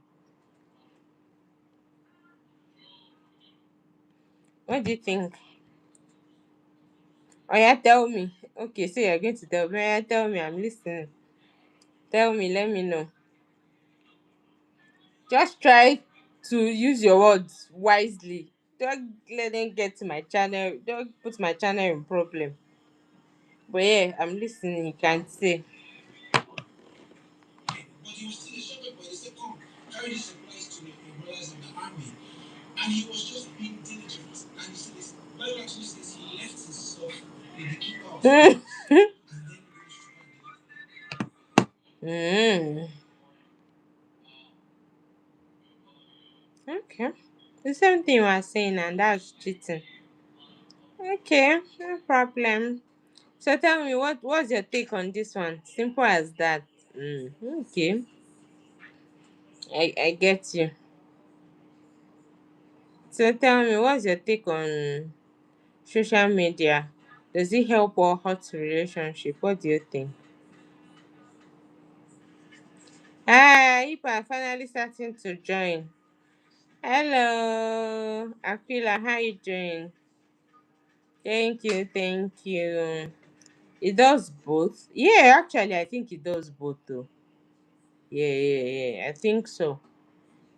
What do you think? Oh yeah, tell me. Okay, so you're going to tell me. Oh, yeah, tell me. I'm listening. Tell me. Let me know. Just try to use your words wisely. Don't let them get to my channel. Don't put my channel in problem. But yeah, I'm listening. You can say. But he was still a shepherd boy. They said, come, carry these supplies to your brothers in the army. And he was just being diligent. And you see this, Bible actually says he left his stuff with the keeper of the house. And then he goes to Mm, okay. The same thing you are saying, and that's cheating. Okay, no problem. So tell me, what's your take on this one? Simple as that. Okay, I get you. So tell me, what's your take on social media? Does it help or hurt relationship? What do you think? Hi, people are finally starting to join. Hello, Aquila, how you doing? Thank you, thank you. It does both. Yeah, actually, I think it does both though. Yeah, yeah, yeah. I think so.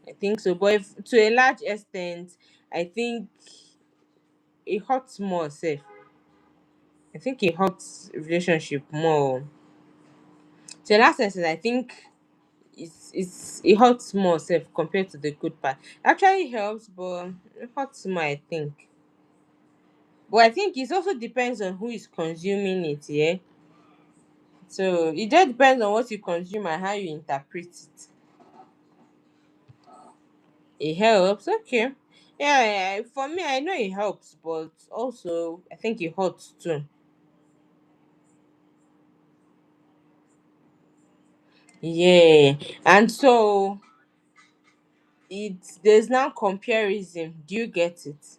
I think so. But if, to a large extent, I think it hurts more safe. I think it hurts relationship more. To a large extent, I think it hurts more safe compared to the good part. Actually helps, but it hurts more, I think. But I think it also depends on who is consuming it, yeah. So it just depends on what you consume and how you interpret it. It helps, okay. Yeah, for me, I know it helps, but also I think it hurts too. Yeah, and so there's now comparison. Do you get it?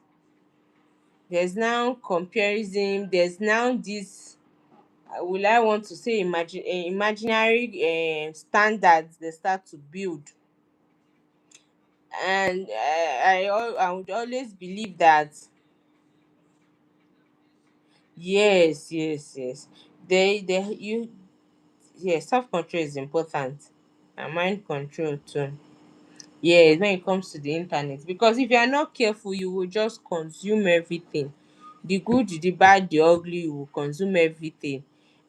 There's now comparison. There's now this. Will I want to say imaginary standards they start to build, and I would always believe that yes, yes, yes. They you yes, self control is important, and mind control too. Yes, when it comes to the internet, because if you are not careful, you will just consume everything. The good, the bad, the ugly, you will consume everything.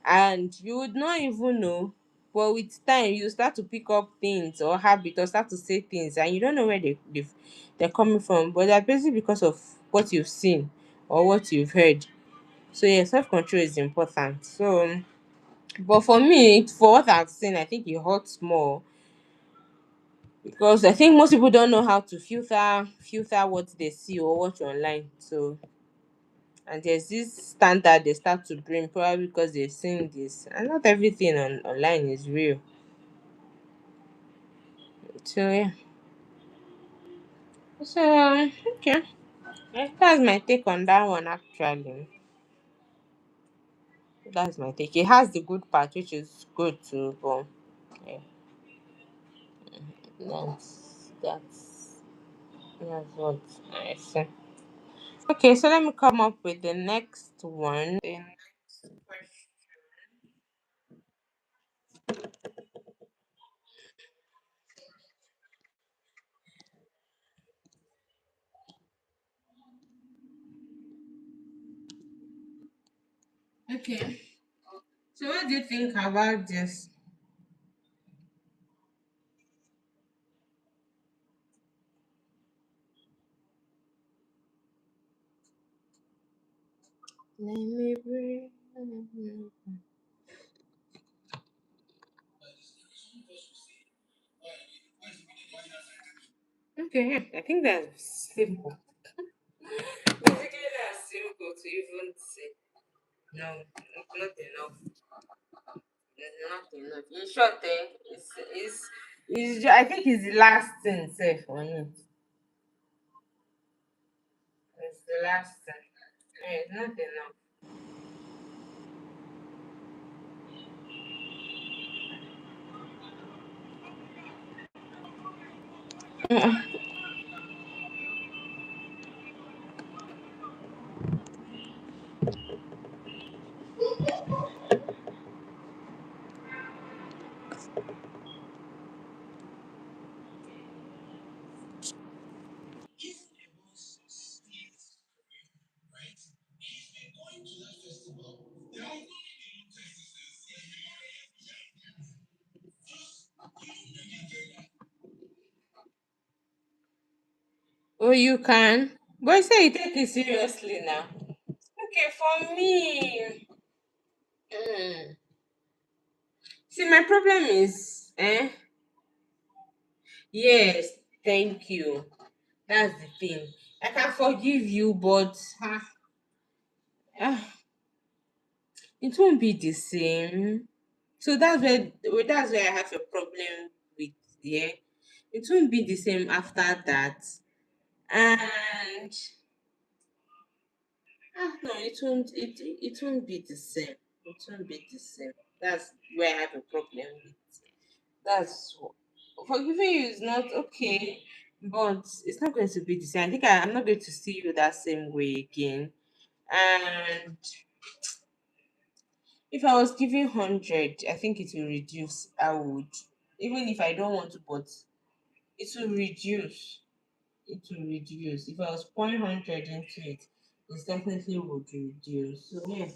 and you would not even know. But with time, you start to pick up things or habit or start to say things, and you don't know where they're coming from. But they're basically because of what you've seen or what you've heard. So yeah, self control is important. So, but for me, for what I've seen, I think it hurts more because I think most people don't know how to filter what they see or watch online. So, and there's this standard they start to bring probably because they've seen this, and not everything online is real. So yeah. So okay, that's my take on that one. Actually, that's my take. It has the good part, which is good too, but yeah, that's what I see. Okay, so let me come up with the next one. The next question. Okay, so what do you think about this? Let me breathe. Okay, yeah, I think that's simple. Basically, that's simple to even say. No, not enough. Not enough. In short, I think it's the last thing safe on it. It's the last thing. Yeah, it's not enough. If a boy succeeds, right? He's been going to that festival. There are only the just you don't get that. Oh, you can. But say you take it seriously now. Okay, for me, see, my problem is, yes, thank you. That's the thing. I can forgive you, but ah, it won't be the same. So that's where I have a problem with, yeah. It won't be the same after that. And no, it won't be the same. It won't be the same. That's where I have a problem with. That's forgiving you is not okay, but it's not going to be the same. I think I'm not going to see you that same way again. And if I was giving 100, I think it will reduce. I would, even if I don't want to, but it will reduce. It will reduce. If I was pouring 100 into it, it definitely would reduce. So yeah, it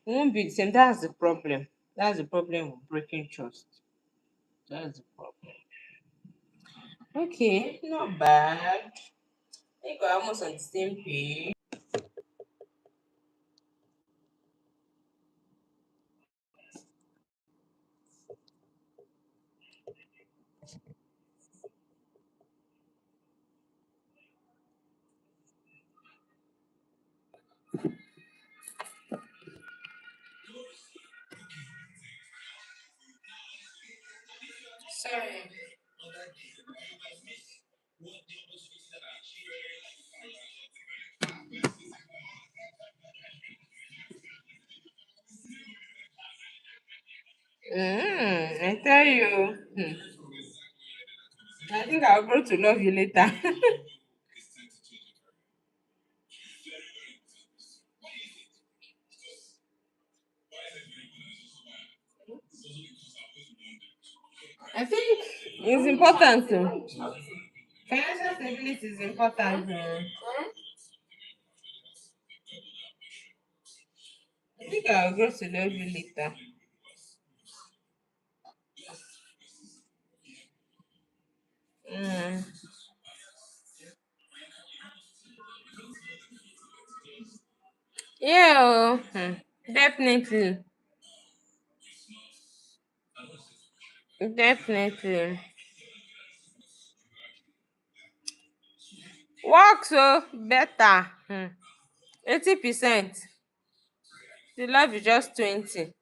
won't be the same. That's the problem. That's the problem with breaking trust. That's the problem. Okay, not bad. I think we're almost on the same page. Sorry. On that day, you might miss what the opportunity that I achieved. I tell you. I think I'll grow to love you later. I think it's important too. Financial stability is important. I think I'll grow to love you later. Mm. Yeah, definitely. Definitely. Work so better. 80%. The love is just 20.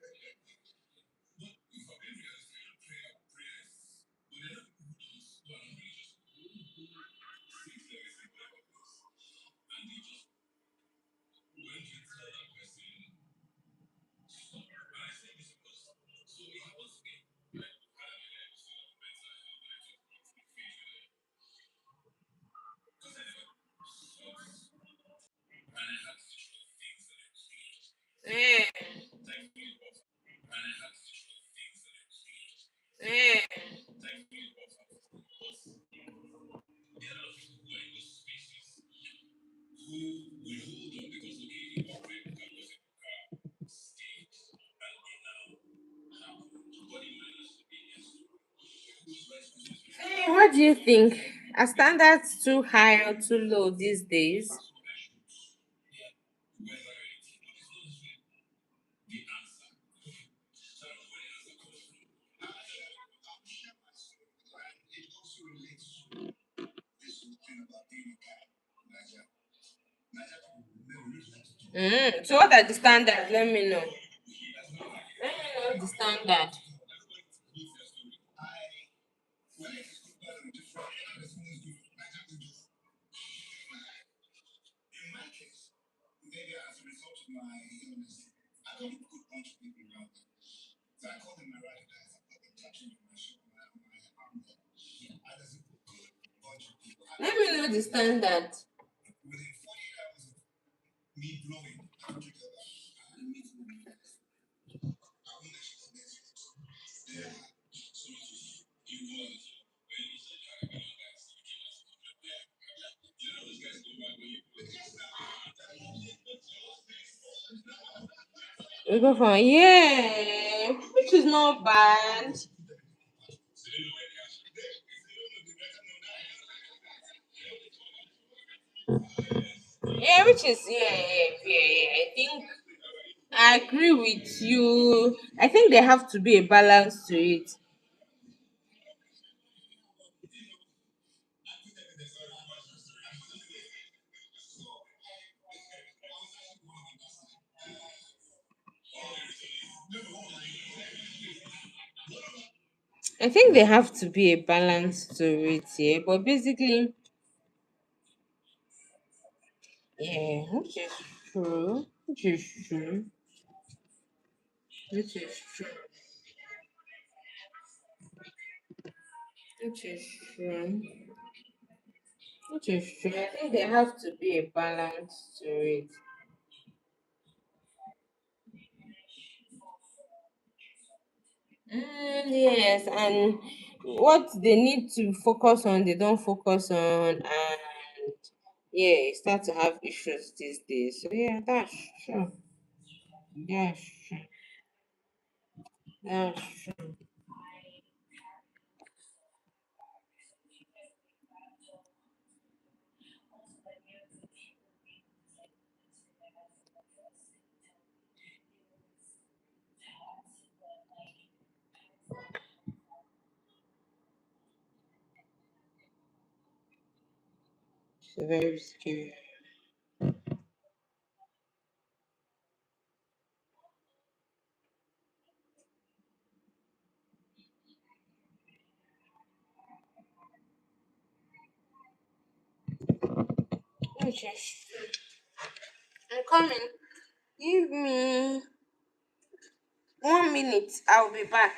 Yeah, yeah. What do you think? Are standards too high or too low these days? So what are the standards? Let me know. Let me know the standard. Let me know the standard. We go for yeah, which is not bad. Yeah, which is yeah. I think I agree with you. I think there have to be a balance to it. I think there have to be a balance to it, yeah. But basically, yeah, which is true. Which is true. Which is true. Which is true. Which is true. I think there have to be a balance to it. Yes, and what they need to focus on, they don't focus on, and yeah, you start to have issues these days. So yeah, that's true. That's true. That's true. It's very scary. Which is true. I'm coming. Give me 1 minute. I'll be back.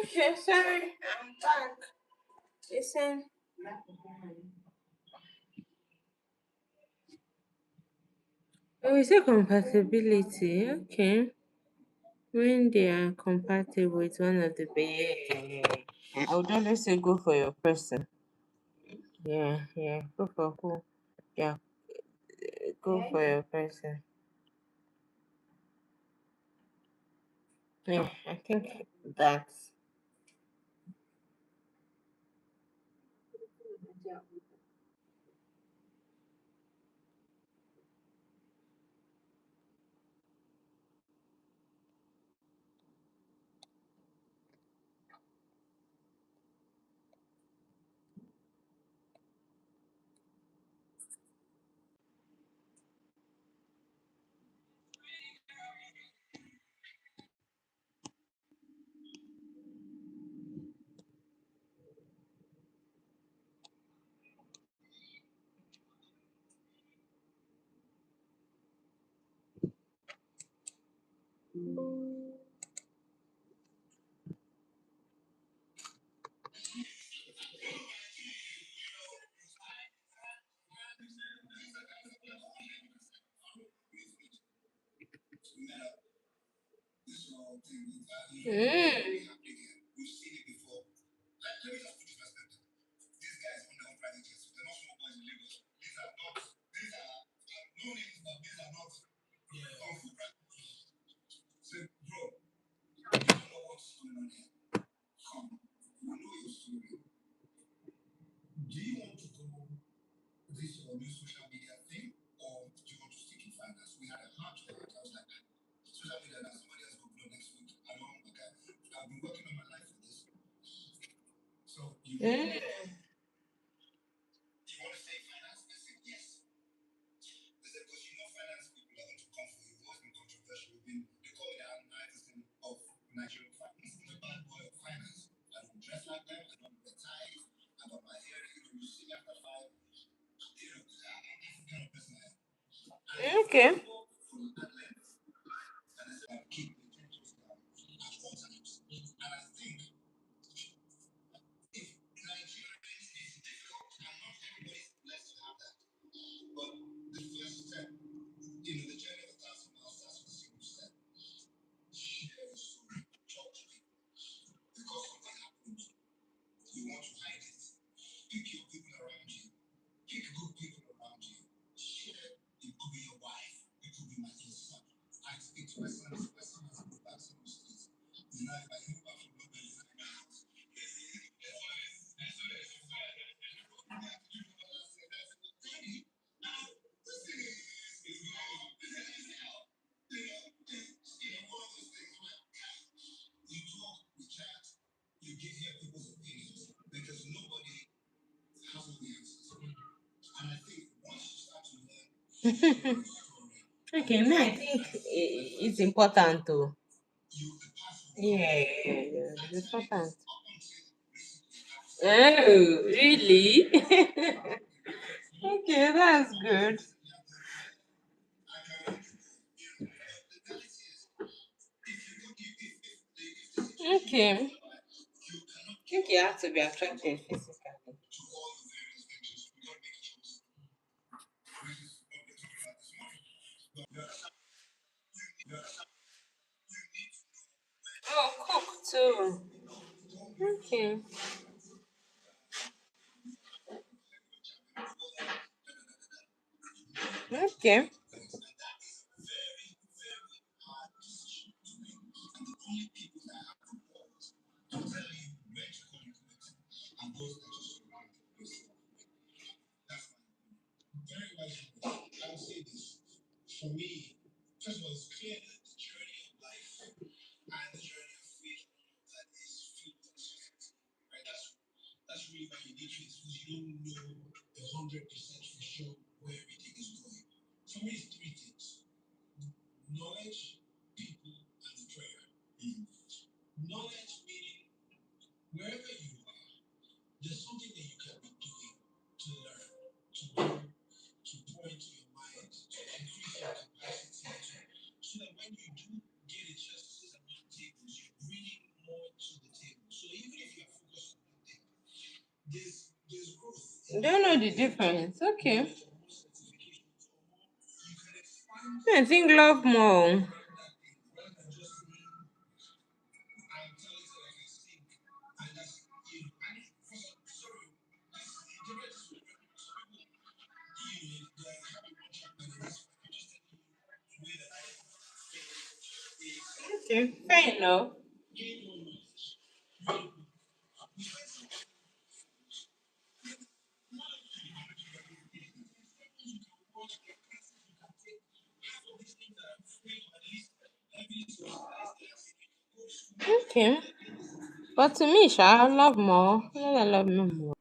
Okay, sorry, I'm back. Listen. Oh, is it compatibility? Okay. When they are compatible with one of the I would always say go for your person. Yeah, yeah. Go for who? Yeah, go for your person. Yeah, I think that's. Mm. Mm. Okay. Okay, me, I think it's important to. Yeah, yeah, yeah. It's important. Oh, really? Okay, that's good. Okay. I think you have to be attractive physically. Oh, cook too. Okay. Okay. don't know the difference. Okay. I think love more. Okay, fair enough. Okay. But to me, Sha, I love more. I love me more.